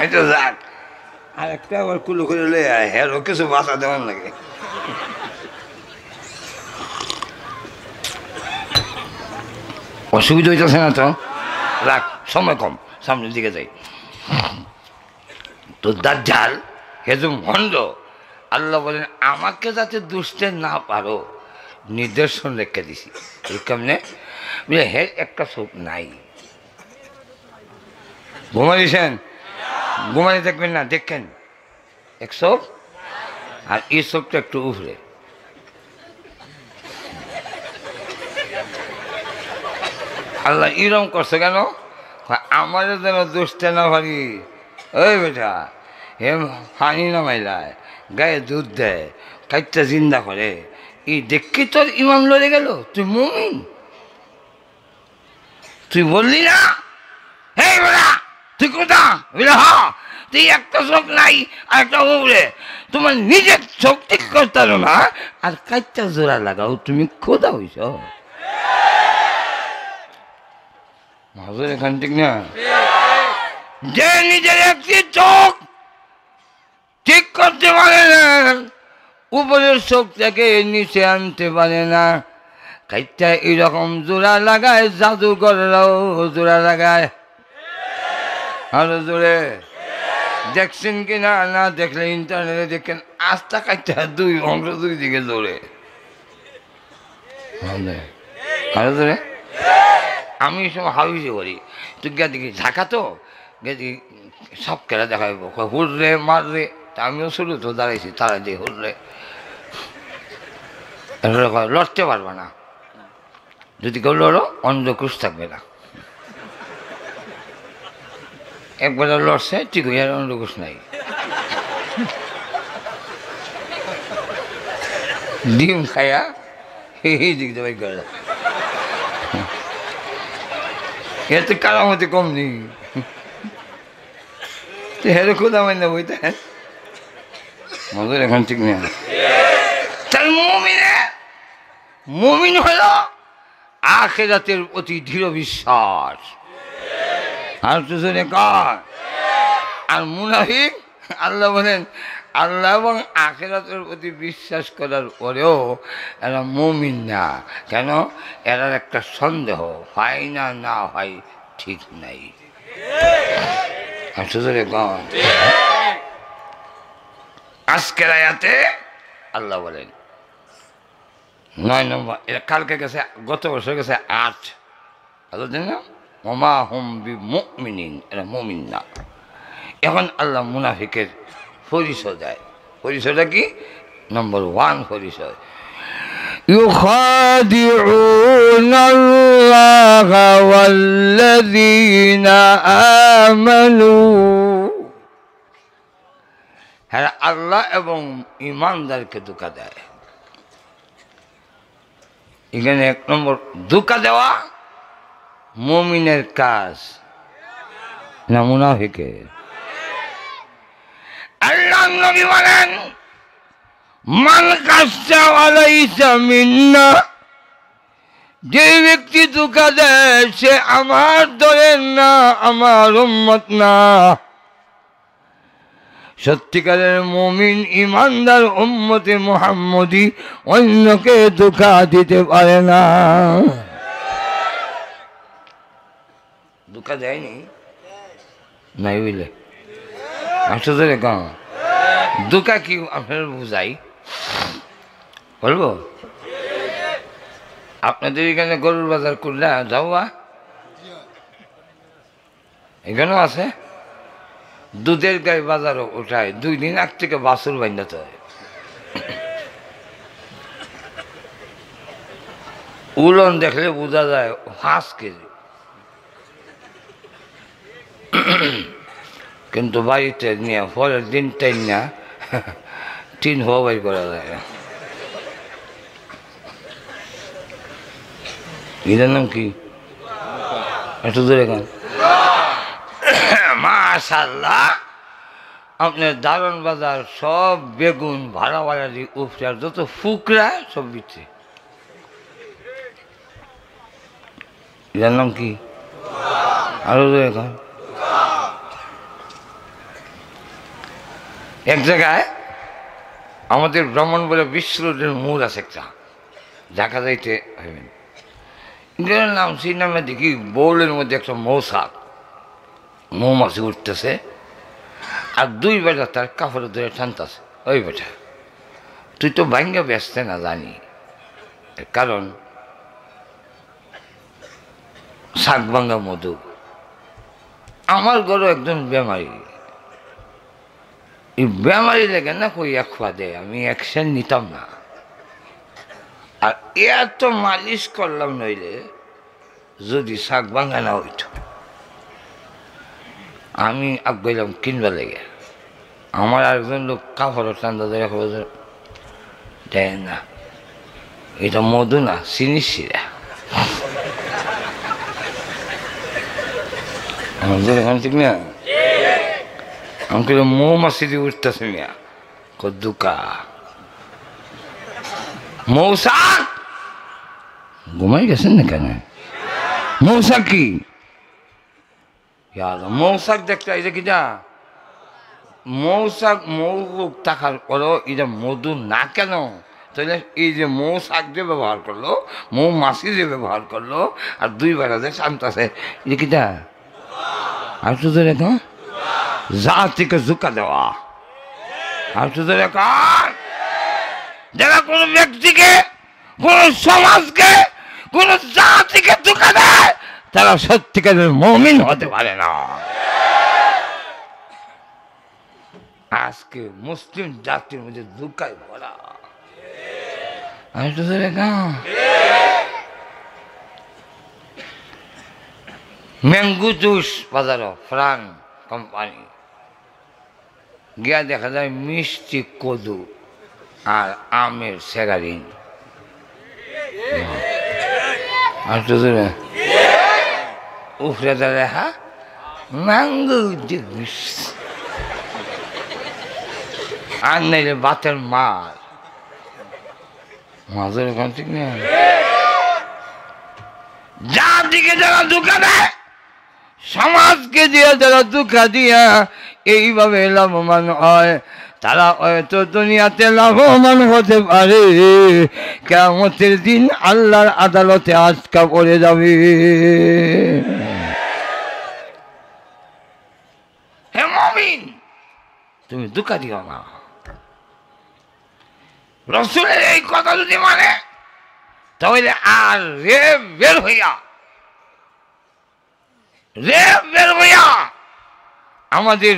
এটা যাক আর একটা আবার কুলো করে লে হেরো কিছু বাঁচা দেওয়ার লাগে। অসুবিধা হইতেছে না তো? রাখ, সময় কম, সামনের দিকে যাই। তো দাজ্জাল হেজুম ভণ্ড, আল্লাহ বলেন আমাকে যাতে দুষতে না পারো নিদর্শন রেখে দিছি। কেমনে? বলে হে একটা চোখ নাই, ঘুমাইছেন ঘুমাই দেখবেন না, দেখেন এক চোখ, আর এই চোখটা একটু উপরে। আল্লাহ এরম করছে কেন? আমাদের যেন দুষতে না পারি। ওই বেটা হে পানি নামাইলায়, গায়ে দুধ দেয়, কাইটটা জিন্দা করে, এই দেখি তোর ইমাম লড়ে গেল, তুই মুমিন। তুই বললি না হে বেটা তুই কোথা? বলে হ্যাঁ, তুই একটা চোখ নাই আর একটা উপরে, তোমার নিজের চোখ ঠিক করতে পারো না আর কাইটটা জোড়া লাগাও, তুমি খোদা হইছ। মাঝে এখান ঠিক না, যে নিজের একটি চোখ ঠিক করতে পারে না, উপরের চোখ থেকে নিচে আনতে পারে না, কাইটা এইরকম জোড়া লাগায়, জাদুঘররাও জোড়া লাগায়। আরো জোরে দেখছেন কিনা? না দেখলে ইন্টারনেটে দেখেন, আস্তা কাইটা দুই অংশ দুই দিকে জোরে। আরো জোরে। আমি সব হাউসে করি, তুই গিয়ে দেখি ঝাঁকা তো গেছি সব খেলা দেখাইব, হুররে মাররে। তা আমিও শুরু তো দাঁড়াইছি, তারা দিয়ে হুররে লড়তে পারবে না, যদি কেউ লড়ো অন্ধকুশ থাকবে না। একবার লড়ছে ঠিক হয়ে অন্ধকুশ নাই, ডিম খাইয়া এই দিক দিয়ে বাই করে। এতে কারামতি কম নেই, হেরে খোদা মাইনা বইতে মজুর এখন ঠিক নেই। তার মুমিন হল আখিরাতের প্রতি দৃঢ় বিশ্বাস। আর তো শুনে কর। আর মুনাফিক, আল্লাহ বলেন আল্লাহ এবং আখিরাতের প্রতি বিশ্বাস করার পরেও এরা মুমিন না। কেন? এরার একটা সন্দেহ, হয় না না হয় ঠিক নাই। আর শুধু কর। আজকের আয়াতে আল্লাহ বলেন 9 নম্বর, এটা কালকে গেছে, গত বছর গেছে 8। না ওমা হুম বিমুমিনিন, এরা মুমিন না। এখন আল্লাহ মুনাফিকের পরিচয় দেয়। পরিচয়টা কি? নম্বর 1 পরিচয়, ইউখাদিউনাল্লাহা ওয়াল্লাযীনা আমানু। হ্যাঁ, আল্লাহ এবং ইমানদারকে ধোঁকা দেয়। এখানে 1 নম্বর ধোঁকা দেওয়া মুমিনের কাজ না মুনাফিকের। আল্লাহ নবী বলেন মান কাসা আলাইসা মিন্না, যে ব্যক্তি ধোঁকা দেয় সে আমার দলের না, আমার উম্মত না। সত্যিকারের মুমিন ইমানদার উম্মতে মুহাম্মদী অন্যকে ধোঁকা দিতে পারে না। ধোঁকা দেয়নি নাই বুঝলে? আসলে কম ধোঁকা কি আপনার বুঝাই বলবো? আপনাদের এখানে গরুর বাজার করলে যাওয়া এখানেও আছে, দুধের গায়ে বাজারও ওঠায়, 2 দিন আগ থেকে বাছুর বাঁধাতে হয়। উলন দেখলে বোঝা যায় 5 কেজি, কিন্তু বাড়িতে নিয়ে পরের দিনটাই না 3 হওয়াই করা যায়। এটার নাম কি? একটু ধরে গান। মাশাআল্লাহ, আপনার দারুন বাজার সব বেগুন ভাড়া বাড়ারি উপচার যত ফুকরা সব বিচ্ছে। এটার নাম কি? আরো ধরে গান। এক জায়গায় আমাদের ব্রাহ্মণ বলে বিশ্ব রোডের মোড় আছে একটা, দেখা যাইতে হইবেন। এটার নাম সেই নামে দেখি বউলের মধ্যে একটা মৌসাক, মৌমাছি উঠতেছে, আর 2 বেটা তার কাপড়ে ধরে টানতেছে। ওই বেটা তুই তো ভাঙ্গা বেচতে না জানি, কারণ শাক ভাঙ্গা মধু। আমার ঘরে একজন বেমারি, এই বেমারি লেগে না কই 1 খোয়া দেয়, আমি অ্যাকশন নিতাম না। আর এত মালিশ করলাম নইলে যদি শাক ভাঙ্গা না হইত, আমি আগাইলাম কিনবা লেগে। আমার আরেকজন লোক কাপড় টান্দা ধরে দেয় না, এটা মধু না চিনি শিরা। আমাদের এখান ঠিক না, আমাকে মৌমাছি দিয়ে উঠতেছে মিয়া কদ্দুকা মৌসাক। ঘুমাই গেছেন না কেন? মৌসাক কি? মৌসাক দেখতে এটা কিনা মৌসাক মৌ থাকার পরও এটা মধু না কেন? তাহলে এই যে মৌ শাক দিয়ে ব্যবহার করলো, মৌ মাছি দিয়ে ব্যবহার করলো, আর দুই বেলা যে শান্ত আছে এটা কিটা আর শুধু রেখা জাতিকে জুকা দেওয়া। আর শুধু রেখা যারা কোনো ব্যক্তিকে, কোন সমাজকে, কোন জাতিকে ধোঁকা দেয় তারা সত্যিকারের মুমিন হতে পারে না। আজকে মুসলিম জাতির মধ্যে ধোঁকায় ভরা। ম্যাঙ্গো জুস বাজার ফ্রান কোম্পানি গিয়া দেখা যায় মিষ্টি কদু আর আমের সেগারিন। উফরে দাঁড়ে হা ম্যাঙ্গো জুস আর নাইলে বাতের মাল মাছের ওখান ঠিক না। জাতিকে যারা ধোঁকা দেয়, সমাজকে দিয়ে যারা ধোঁকা দিয়া এইভাবে লাভবান হয়, তারা হয়তো দুনিয়াতে লাভবান হতে পারে, কিয়ামতের দিন আল্লাহর আদালতে আটকা পড়ে যাবে। হে মুমিন, তুমি ধোঁকা দিও না। রসুলের এই কথা যদি মানে তাহলে আর রে বের হইয়া আমাদের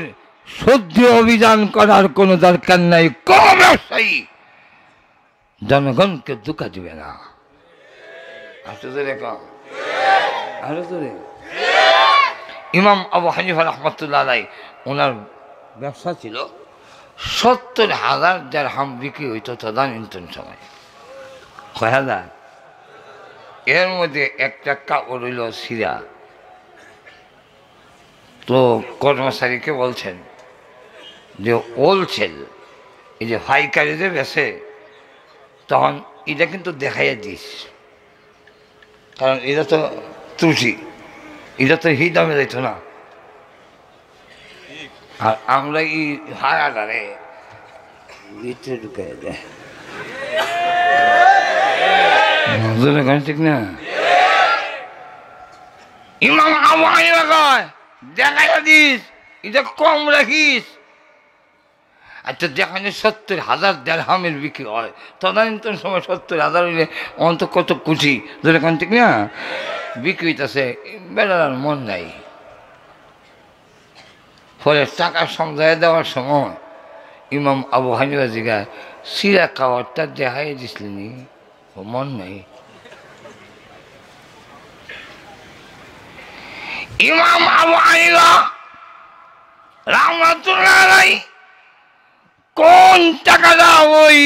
শুদ্ধ অভিযান করার কোনো দরকার নাই। কোন ব্যবসায়ী জনগণকে ধোঁকা দিবে না। ইমাম আবু হানিফা রাহমাতুল্লাহ আলাইহি ওনার ব্যবসা ছিল 70,000 দিরহাম বিক্রি হইতো তদানীন্তন সময়। কয় হাজার? এর মধ্যে একটা কাপড় হইল সিরা। তো কর্মচারীকে বলছেন যে হোলসেল এই যে পাইকারি যে বেছে, তখন এটা কিন্তু দেখাইয়া দিস, কারণ এটা তো ত্রুটি, এটা তো হি দামে যাইতো না। আর আমরা এই হারাদারে ভিতরে ঢুকাই দেয় ঠিক না। ইমাম আবু হানিফা কয় দেখাইয়া দিস, এটা কম রাখিস। আচ্ছা যেখানে 70,000 দিরহামের বিক্রি হয়, তদানীন্তন সময় 70,000 হইলে অন্ত কত কোটি ধরে কান ঠিক না বিক্রি হইতেছে, বেড়ার মন নাই। ফলে টাকা সমঝায় দেওয়ার সময় ইমাম আবু হানিফা জিগায় সিরা কাওয়ারটা দেখাই দিসলেনি, মন নাই। ইমাম আবু হানিফা রাহমাতুল্লাহ আলাইহি কোন টাকাটা ওই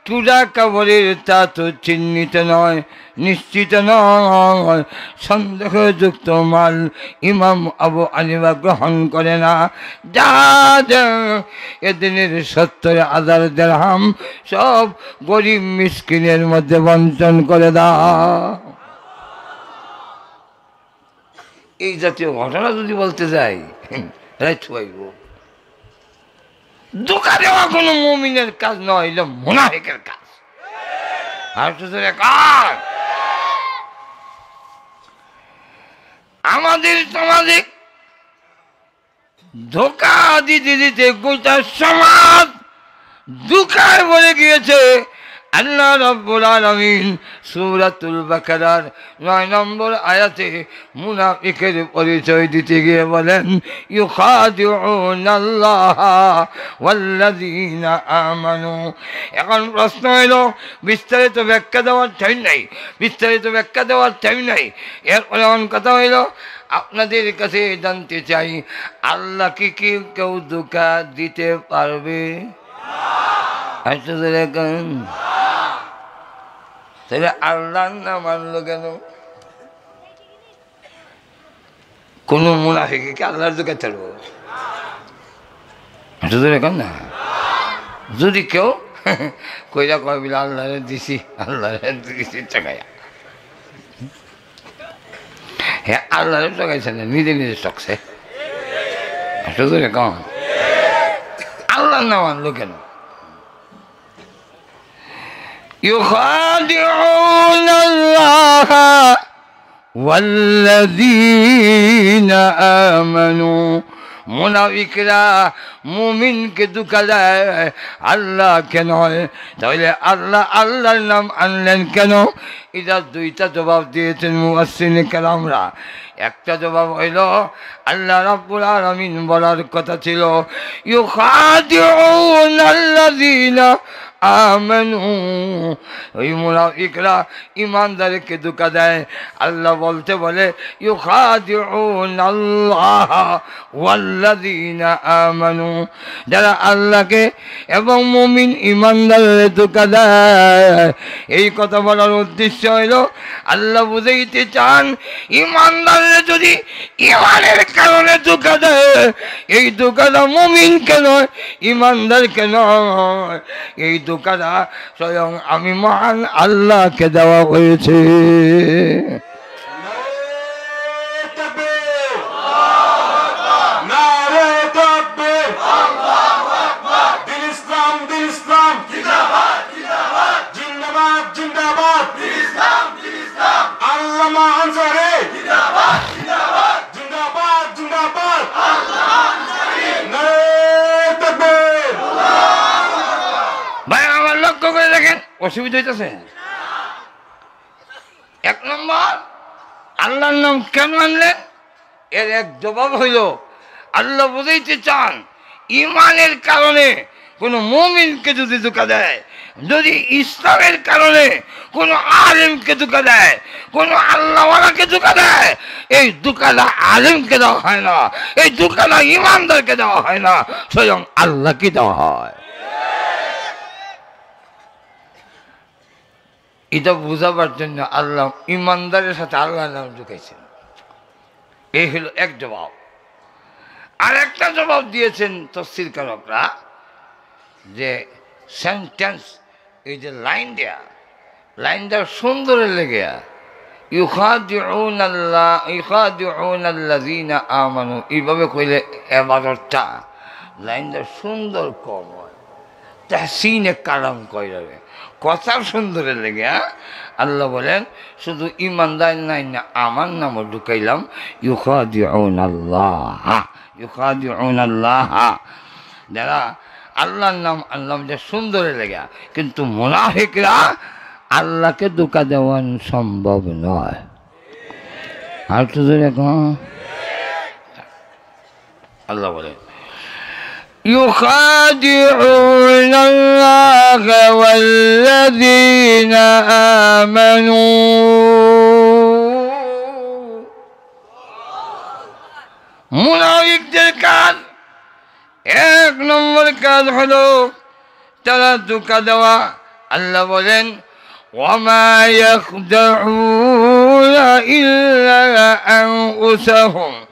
চূড়া কাপড়ের তা তো চিহ্নিত নয়, নিশ্চিত নয়, সন্দেহযুক্ত মাল ইমাম আবু হানিফা গ্রহণ করে না। যা এদিনের 70,000 দিরহাম সব গরিব মিসকিনের মধ্যে বন্টন করে দাও। এই জাতীয় ঘটনা যদি বলতে যাই রাইট হইব। ধোঁকা দেওয়া কোনো মুমিনের কাজ নয়, এটা মুনাফিকের কাজ। আর কাজ আমাদের সমাজে ধোঁকা দিতে দিতে গোটা সমাজ ধোঁকায় পড়ে গিয়েছে। আল্লাহ রাব্বুল আলামিন সূরাতুল বাকারার 9 নম্বর আয়াতে মুনাফিকের পরিচয় দিতে গিয়ে বলেন ইউখাদিউনাল্লাহা ওয়াল্লাযীনা আমানু। এখন প্রশ্ন হলো, বিস্তারিত ব্যাখ্যা দেওয়ার টাইম নাই, এরপরে এমন কথা হইল আপনাদের কাছে জানতে চাই, আল্লাহ কি কেউ ধোঁকা দিতে পারবে? তাহলে আল্লাহ না মানলো কেন? কোন মুনাফিকে কি আল্লাহর ধোঁকা ছাড়বো? এখন না, যদি কেউ কইরা কয় বলে আল্লাহরে দিছি টাকায়া, হ্যাঁ আল্লাহরে টাকাইছে না, নিজে ঠকছে। একটু ধরে কম আল্লাহর নাম আনলো কেন يخادعون الله والذين آمنوا মুনাফিকরা মুমিনকে ধোঁকা দেয় আল্লাহকে নয় তাহলে আল্লাহ আল্লাহর নাম আনলেন কেন এটা দুইটা জবাব দিয়েছেন মুফাসসিরিনে কেরামরা একটা জবাব হইল আল্লাহ রাব্বুল আলামিন বলার কথা ছিল ইউখাদিউনাল্লাযীনা আমানু ওই মুনাফিকরা ইমানদারকে ধোঁকা দেয় আল্লাহ বলতে বলে ইউখাদিউনাল্লাহ ওয়াল্লাযীনা আমানু যারা আল্লাহকে এবং মুমিন ইমানদারকে ধোঁকা দেয় এই কথা বলার উদ্দেশ্য হইল আল্লাহ বুঝাইতে চান ইমানদাররা যদি ইমানের কারণে ধোঁকা দেয় এই ধোঁকাটা মুমিনকে নয় ইমানদারকে নয় এই ধোঁকাটা স্বয়ং আমি মহান আল্লাহকে দেওয়া হয়েছে অসুবিধা হইতেছে এক নম্বর আল্লাহর নাম কেন আনলেন এর এক জবাব হইল আল্লাহ বুঝাইতে চান ইমানের কারণে কোনো মুমিনকে যদি ধোঁকা দেয় যদি ইসলামের কারণে কোনো আলেমকে ধোঁকা দেয় কোনো আল্লাহওয়ালাকে ধোঁকা দেয় এই ধোঁকাটা আলেমকে দেওয়া হয় না এই ধোঁকাটা ইমানদারকে দেওয়া হয় না স্বয়ং আল্লাহকে দেওয়া হয় এটা বোঝাবার জন্য আল্লাহ ইমানদারের সাথে আল্লাহর নাম ঢুকাইছেন এই হলো এক জবাব আর একটা জবাব দিয়েছেন তাফসীরকারকরা যে সেন্টেন্স এই যে লাইনটা সুন্দরের লেগে ইউখাদিউনাল্লাযীনা আমানু এইভাবে কইলে ইবাদতটা লাইনটা সুন্দর কম হয় তাহসিনে কালাম কইরাবে কথা সুন্দরের লেগে আল্লাহ বলেন শুধু ইমানদার নাই না আমার নামও ঢুকাইলাম ইউখাদিউনাল্লাহ যারা আল্লাহর নাম আল্লাহ যে সুন্দরের লেগে কিন্তু মুনাফিকরা আল্লাহকে ধোঁকা দেওয়া সম্ভব নয় আর তো আল্লাহ বলেন يخادعون الله والذين آمنوا মুনাফিকদের কাজ এক নম্বর কাজ হলো তারা ধোঁকা দেওয়া আল্লাহ বলেন وما يخدعون إلا أنفسهم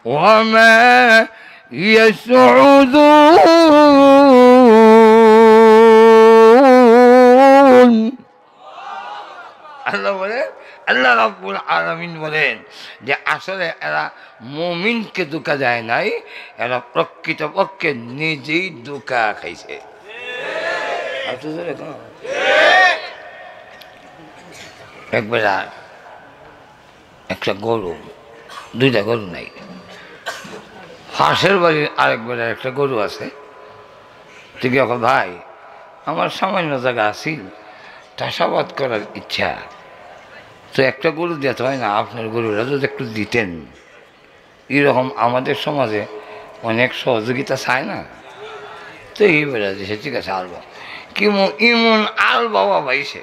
وما يسعدون আল্লাহ বলেন আল্লাহ রাব্বুল আলামিন বলেন যে আসলে এরা মুমিনকে ধোঁকা দেয় নাই এরা প্রকৃতপক্ষে নিজেই ধোঁকা খাইছে একবার একটা গরু দুইটা গরু নাই হাঁসের বাড়ির আরেকবার একটা গরু আছে ঠিক আছে ভাই আমার সামান্য জায়গা আছিল চাষাবাদ করার ইচ্ছা তো একটা গরু দিতে হয় না আপনার গরুরা যদি একটু দিতেন এরকম আমাদের সমাজে অনেক সহযোগিতা চায় না তো এই বেলা দিছে ঠিক আছে আলবা ইমন আল বাবা পাইছে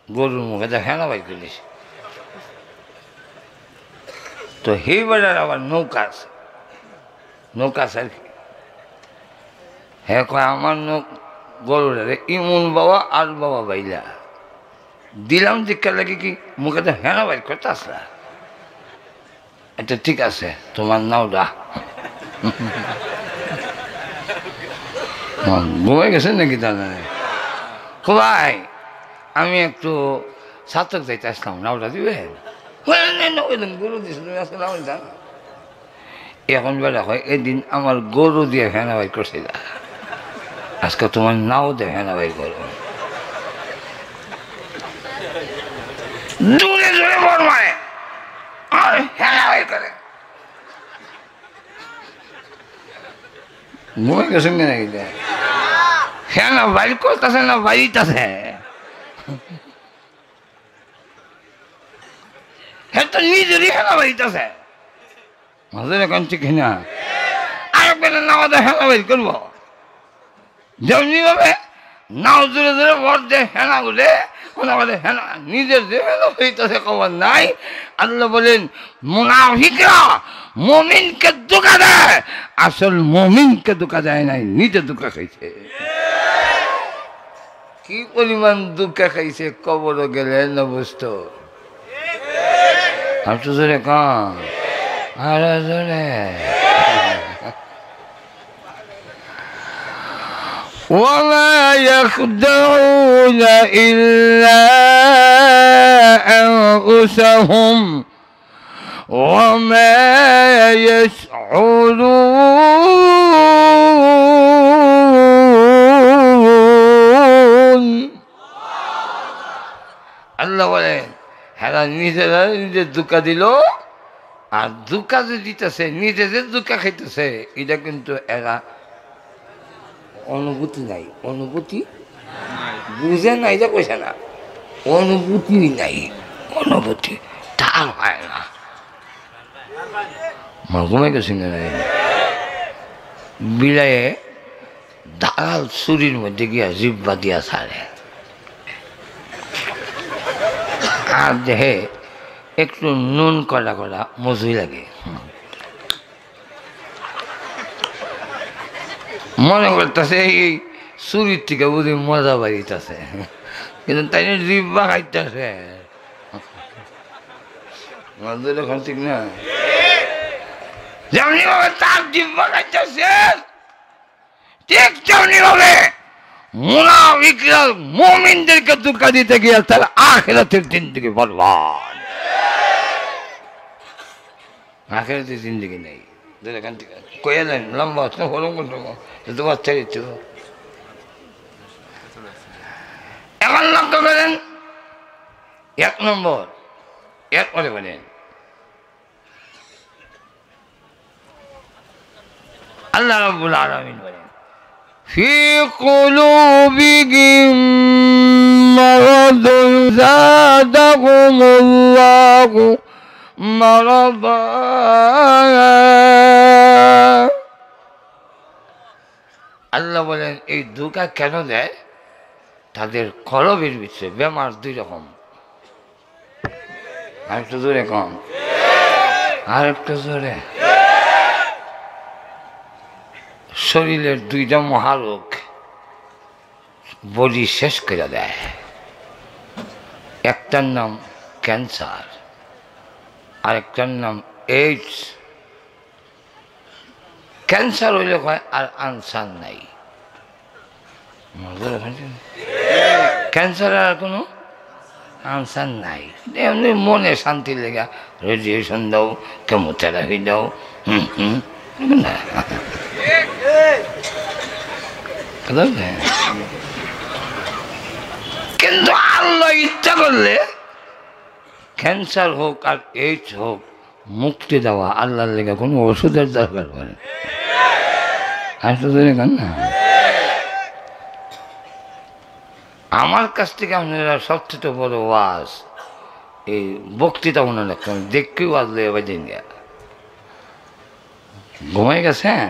গরুর মুখে দেখে না ভাই করেছে তো সেই বেলার আবার নৌকা আছে আর কি হ্যাঁ কয় আমার গরুরে ইমন বাবা আল বাবা বাইলা দিলাম দীক্ষা লাগে কি মুখে তো হেনা বাইর করতে আসলা এটা ঠিক আছে তোমার নাও দা ঘুমাই গেছেন নাকি দাদা ভাই আমি একটু সাতক যাইতে আসলাম নাওটা দিবেন গরু দিয়েছিল এখন বেলা হয় এদিন আমার গরু দিয়ে ফেনা বাই করছিল, আজকে তোমার নাও দিয়ে ফেনা বাই করো। দূরে দূরে বল মারে আর ফেনা বাই করে ঘুমে গেছেন কেন ফেনা বাই করতেছে না বাড়িতেছে, হ্যাঁ তো নিজেরই ফেনা বাড়িতেছে মাঝে এখন ঠিক না আর বেলা নাও দিয়ে ফেনা বাই করবো যেমনি ভাবে নাও জোরে জোরে ভর দিয়ে হেনা গুলে হেনা নিজের যে হেনা হইতেছে খবর নাই। আল্লাহ বলেন মুনাফিকরা মুমিনকে ধোঁকা দেয়, আসল মুমিনকে ধোঁকা দেয় নাই, নিজে ধোঁকা খাইছে। কি পরিমাণ ধোঁকা খাইছে কবরও গেলে না বুঝতো। আর তো জোরে কাম আর জোরে وما يخدعون إلا أنفسهم وما يشعرون আল্লাহ বলেন হেরা নিজেরা নিজের ধোঁকা দিল, আর ধোঁকা যে দিতেছে নিজে যে ধোঁকা খাইতেছে এটা কিন্তু এরা অনুভূতি নাই, অনুভূতি বুঝে নাই যে কইছে না, অনুভূতি নাই, অনুভূতি তার হয় না। ঘুমাই গেছি বিলায়ে দালাল চুরির মধ্যে গিয়া জিব্বা দিয়া ছাড়ে, আর দেহে একটু নুন কড়া কড়া মজুই লাগে, মনে করতেছে এই চুরির থেকে বুঝি মজা বাড়িতেছে, কিন্তু তাই জিব্বা খাইতেছে এখন ঠিক না। যেমনি ভাবে তার জিব্বা খাইতেছে ঠিক তেমনি ভাবে মুনাফিকরা মুমিনদেরকে ধোঁকা দিতে গিয়ে তার আখিরাতের জিন্দেগি বরবাদ, আখিরাতের জিন্দেগি নেই। কয়ে দেন লম্বা হরম তোমার চরিত্র এখন লক্ষ্য করেন। এক নম্বর এরপরে বলেন আল্লাহ রাব্বুল আলামিন বলেন ফি কুলুবিহিম মারাদুন যাদাহুমুল্লাহু মারাদা। আল্লাহ বলেন এই ধোঁকা কেন দেয়, তাদের কলবের ভিতরে বেমার দুই রকম, আরেকটু জোরে কম আরেকটু জোরে, শরীরের দুইটা মহারোগ বডি শেষ করে দেয়, একটার নাম ক্যান্সার আরেকটার নাম এইডস। ক্যান্সার হইলে হয় আর আনসার নাই, ক্যান্সার আর কোনো আনসার নাই, এমনি মনে শান্তি লেগা রেডিয়েশন দাও কেমোথেরাপি দাও না, কিন্তু আল্লাহ ইচ্ছা করলে ক্যান্সার হোক আর এইডস হোক মুক্তি দেওয়া আল্লাহর লেগে কোনো ওষুধের দরকার পড়ে না। আমার কাছ থেকে আপনারা সবচেয়ে বড় ওয়াজ এই বক্তৃতা মনে রাখতাম, দেখি ওয়াজ লেগে বাজেন গিয়া ঘুমাই গেছেন।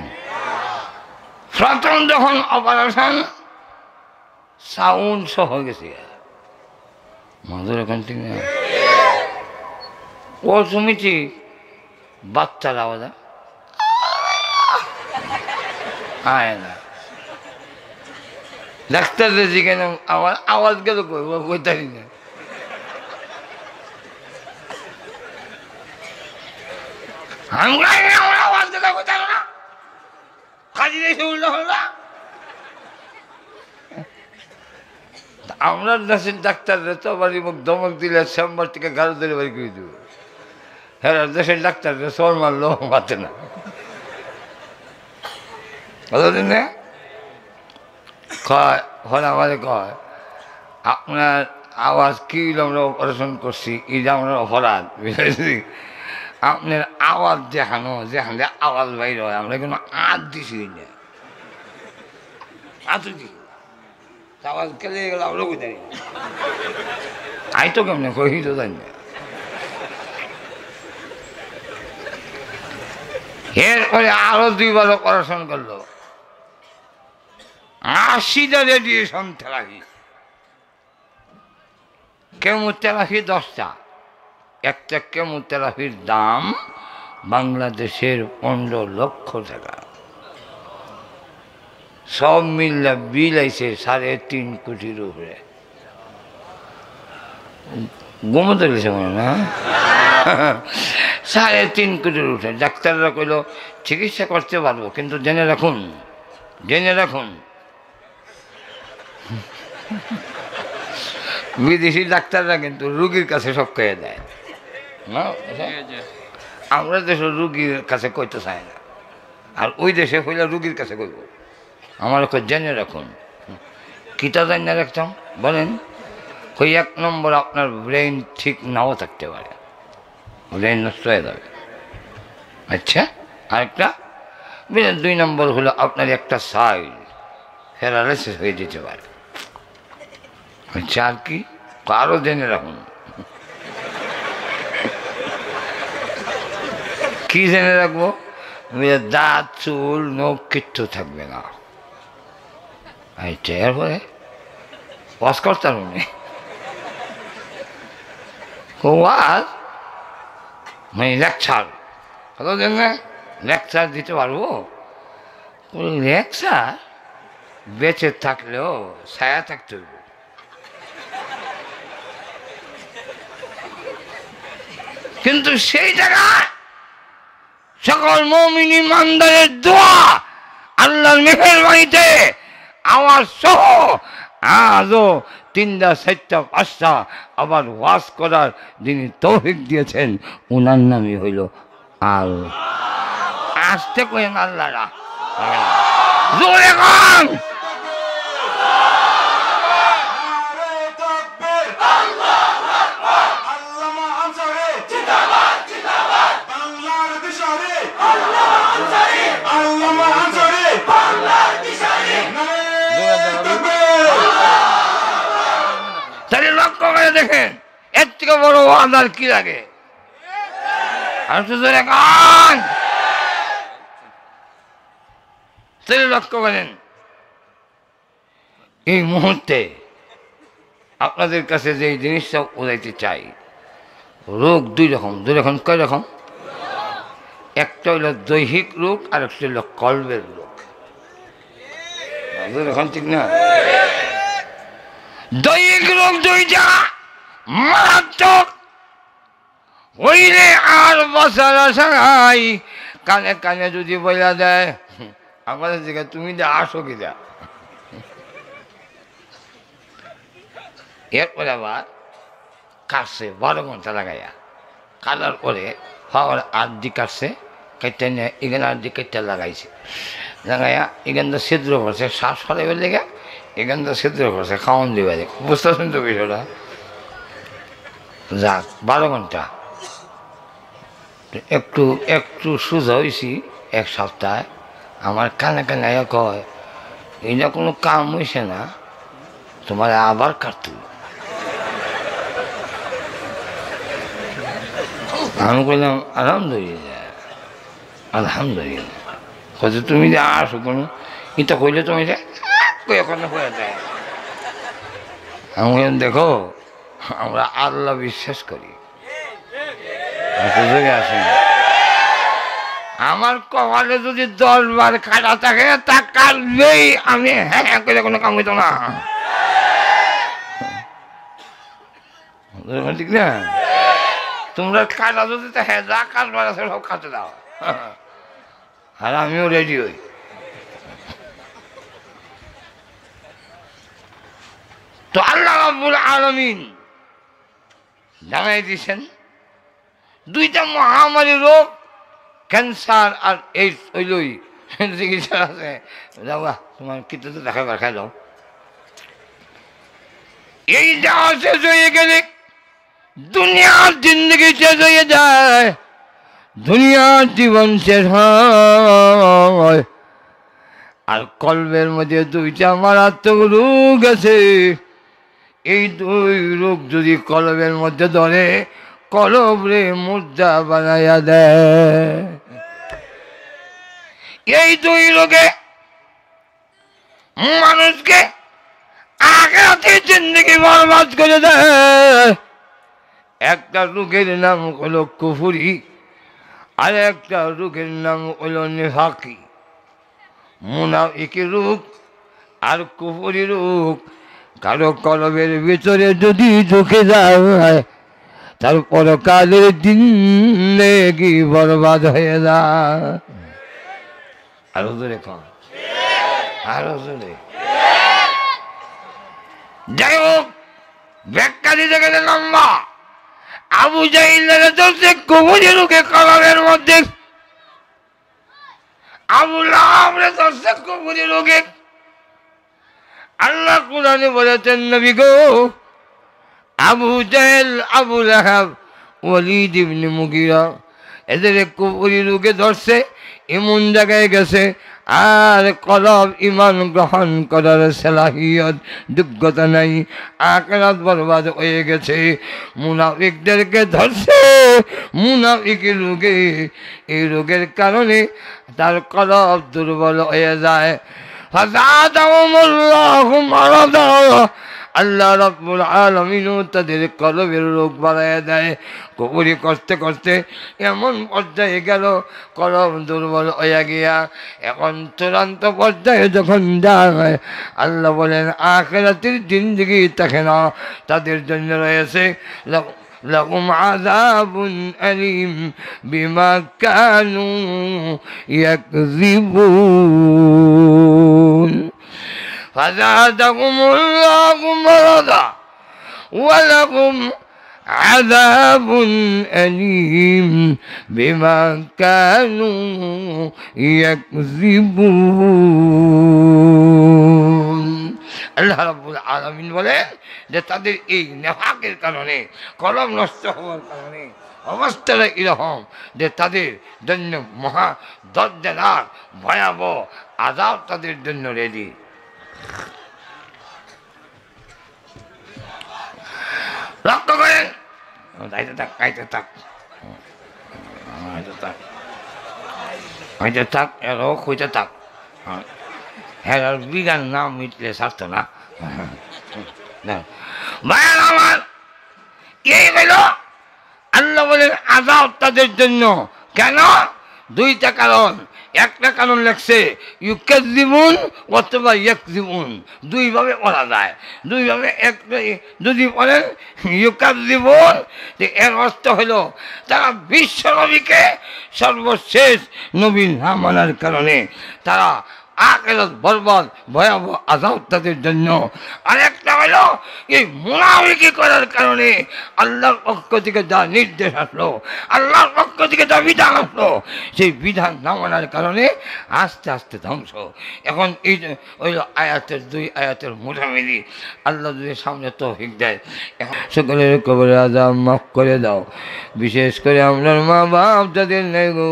প্রথম যখন অপারেশন সাউন্ড সহ গেছে মাদুর এখান থেকে ও শুনেছি বাচ্চার আওয়াজ আয় না, ডাক্তার যেখানে আমার আওয়াজ গেল কইতারি না, আমার আওয়াজ গেল কইতার না, কাজী এসে উল্টা হল না। আমরা দেশের ডাক্তাররা তো বাড়ি মুখ ধমক দিলে চেম্বার থেকে গাড়ি ধরে বাড়ি করে দেবো, হ্যাঁ দেশের ডাক্তাররা সর মারলেও মাতে না, কতদিন না কয় হলে আমাদের কয় আপনার আওয়াজ কি আমরা অপারেশন করছি এই যে আমরা অপরাধ বুঝেছি আপনার আওয়াজ দেখানো যেখান থেকে আওয়াজ বাইর হয় আমরা কোনো আঁত দিছি না আঁতু দি আওয়াজ কেলে গেলে আমরা কই জানি আই তো কেমন কই তো জানি না এরপরে আরো 2 বার অপারেশন করলো 80টা রেডিয়েশন থেরাপি কেমোথেরাপি 10টা একটা কেমোথেরাপির দাম বাংলাদেশের 15 লক্ষ টাকা সব মিললে বিল আইছে 3.5 কোটির উপরে ঘুমোতে গেছে মনে না 3.5 কোটির উঠে ডাক্তাররা কইল চিকিৎসা করতে পারবো কিন্তু জেনে রাখুন বিদেশি ডাক্তাররা কিন্তু রুগীর কাছে সব কয়ে দেয় না আমরা দেশে রুগীর কাছে কইতে চাই না আর ওই দেশে হইলে রুগীর কাছে কইব আমার জেনে রাখুন কিতা জানিয়ে রাখতাম বলেন ওই 1 নম্বর আপনার ব্রেন ঠিক নাও থাকতে পারে ব্রেন নষ্ট হয়ে যাবে আচ্ছা আরেকটা 2 নম্বর হলো আপনার একটা সাইড প্যারালাইসিস হয়ে যেতে পারে আচ্ছা আর কি আরও জেনে রাখুন কি জেনে রাখবো দাঁত চুল নখ কিচ্ছু থাকবে না আচ্ছা এরপরে ওয়াজ করতাম উনি ওয়াজ মানে লেকচার কত দিন না লেকচার দিতে পারবো লেকচার বেঁচে থাকলেও ছায়া থাকতে হইব কিন্তু সেই জায়গায় সকল মুমিন ইমানদারের দোয়া আল্লাহর মেহেরবানিতে আমার সহ আজও 3টা 4টা 5টা আবার ওয়াজ করার যিনি তৌফিক দিয়েছেন ওনার নামই হইল আল্লাহ আসতে করেন আল্লাহরা জোরে গান তাহলে লক্ষ্য করে দেখেন এর থেকে বড় আদার কি লাগে আর তো জোরে গান তাহলে লক্ষ্য করেন এই মুহূর্তে আপনাদের কাছে যে জিনিসটা উড়াইতে চাই রোগ 2 রকম কয় রকম একটা হইল দৈহিক রোগ আর একটা হইল কলবের রোগ এখন ঠিক না দৈহিক রোগ 2টা মারাত্মক হইলে আর বসার আশা নাই কানে কানে যদি বইলা দেয় আমাদের দিকে তুমি আসো কি যা এরপরে আবার কাটছে 12 ঘন্টা লাগাইয়া কাটার পরে হওয়ার আর্ধি কাটছে কেটে নিয়ে এখানে আর্ধি কেটে লাগাইছে লাগাইয়া এখানটা ছিদ্র করছে শ্বাস ফলাইবার লেগে এখানটা ছিদ্র করছে খাওয়ান দিবে বুঝতেছেন তো বিষয়টা যাক 12 ঘন্টা একটু একটু সোজা হয়েছি 1 সপ্তাহে আমার কানে কানে কয় এটা কোনো কাম হয়েছে না তোমার আবার কাটতে আমি কইলাম আলহামদুলিল্লাহ কত তুমি যে আসো কোনো এটা কইলে তুমি যে ওখানে হয়ে যায় আমি দেখো আমরা আল্লাহ বিশ্বাস করি আসি আমার কপালে যদি 10 বার কাটা থাকে তা কাটবেই আমি হ্যাঁ করে কোনো কাম হইতো না ঠিক না তোমরা কাটা যদি হ্যাঁ যা কাটবার আছে সব কাটে দাও আর আমিও রেডি হই তো আল্লাহ রাব্বুল আলামিন জানাই দিয়েছেন 2টা মহামারী রোগ ক্যান্সার আর এইডস হইলই চিকিৎসা আছে, যাওয়া তোমার কিন্তু তো দেখা খাই দাও। এই যাওয়া শেষ হয়ে গেলে দুনিয়ার জিন্দগি শেষ হয়ে যায়, দুনিয়ার জীবন শেষ হয়। আর কলবের মধ্যে দুইটা মারাত্মক রোগ আছে। এই দুই রোগ যদি কলবের মধ্যে ধরে, কলব রে মুর্দা বানাইয়া দেয়। এই দুই রোগে মানুষকে আখিরাতে জিন্দেগি বরবাদ করে দেয়। একটা রোগের নাম হলো কুফরি, আর একটা রোগের নাম হলো নেফাকি। মুনাফিকি রোগ আর কুফরি রোগ কারো কলবের ভিতরে যদি ঢুকে যায়, তার পরকালের জিন্দেগি বরবাদ হয়ে যায়। আরো জোরে কম, আরো জোরে। যাই হোক, ব্যাখ্যা দিতে গেলে লম্বা। আবু জাহিলের চলছে কুফরি রোগে কলবের মধ্যে, আবু লাহাবের চলছে কুফরি রোগে। আল্লাহ কুরআনে বলেছেন, নবী গো, আবু জাহেল, আবু লাহাব, ওয়ালিদ ইবনে মুগীরা এদের কুফরি রোগে ধরছে, এমন জায়গায় গেছে আর কলব ইমান গ্রহণ করার সালাহিয়ত যোগ্যতা নাই, আখিরাত বরবাদ হয়ে গেছে। মুনাফিকদেরকে ধরছে মুনাফিকি রোগে, এই রোগের কারণে তার কলব দুর্বল হয়ে যায়। ফাযাদাহুমুল্লাহু মারাদা, আল্লাহ রাব্বুল আলামিন তাদের কলবের রোগ বাড়াইয়া দেয়। কুফরি করতে করতে এমন পর্যায়ে গেল, কলব দুর্বল হয়ে গিয়া এখন চূড়ান্ত পর্যায়ে যখন যায়, আল্লাহ বলেন আখিরাতের জিন্দেগি থাকে না, তাদের জন্য রয়েছে লাহুম আযাবুন আলীম বিমা কানু ইয়াকযিবুন। ফাযাদাহুমুল্লাহু মারাদা ওয়ালাহুম আযাবুন আলীম বিমা কানু ইয়াকযিবুন। আল্লাহ রাব্বুল আলামিন বলে যে তাদের এই নেফাকের কারণে, কলব নষ্ট হওয়ার কারণে অবস্থাটা এরকম যে তাদের জন্য মহা দর্দনাক ভয়াবহ আযাব তাদের জন্য রেডি। লক্ষ্য করেন, দায়িত্ব থাক, দায়িত্ব থাক, হইতে থাক, এরও হইতে থাক। হ্যাঁ, বিজ্ঞান নাম মিটলে স্বার্থ না। ভাইয়ার আমার, এই হইল আল্লাহ বলেন আযাব তাদের জন্য। কেন? দুইটা কারণ। একটা কারণ লেখছে ইউকাযযিবুন অথবা ইয়াকযিবুন, দুইভাবে পড়া যায়, দুইভাবে। যদি বলেন ইউকাযযিবুন, এর অর্থ হইল তারা বিশ্ব নবীকে সর্বশেষ নবী না মানার কারণে তারা আখিরাত বরবাদ, ভয়াবহ আযাব তাদের জন্য। আরেকটা হলো এই মুনাফিকি করার কারণে আল্লাহর পক্ষ থেকে যা নির্দেশ আসলো, আল্লাহর পক্ষ থেকে যা বিধান আসলো, সেই বিধান না মানার কারণে আস্তে আস্তে ধ্বংস। এখন এই হইল আয়াতের দুই আয়াতের মোটামুটি। আল্লাহ যদি সামনে তৌফিক দেয়, সকলের কবরে আযাব মাফ করে দাও। বিশেষ করে আপনার মা বাপ যাদের নেই গো,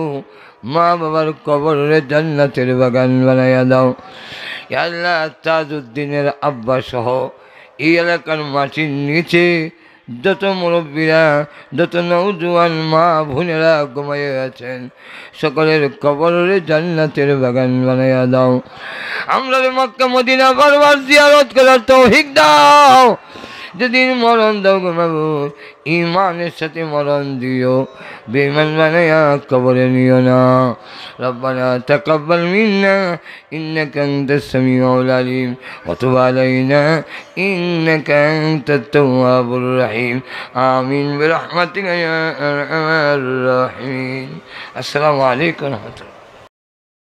মা বাবার কবরে জান্নাতের বাগান বানাইয়া দাও। ইয়া আল্লাহ, তাজউদ্দিনের আব্বা সহ এই এলাকার মাটির নিচে যত মুরব্বীরা, যত নওজোয়ান মা বোনেরা ঘুমাইয়া আছেন, সকলের কবরে জান্নাতের বাগান বানাইয়া দাও। আমরা মক্কা মদিনা বারবার জিয়ারত করার তৌফিক দাও। যেদিন মরণ দাও গো মাবুদ, ইমানের সাথে মরণ দিও, বেঈমান বানাইয়া কবরে নিও না। রব্বানা তাকাব্বাল মিন্না ইন্নাকা আনতাস সামিউল আলিম ওয়া তুব আলাইনা ইন্নাকা আনতাত তাওয়াবুর রহিম। আমিন বিরহমাতিকা ইয়া আরহামার রাহিমিন। আসসালামু আলাইকুম ওয়া রাহমাতুল্লাহ।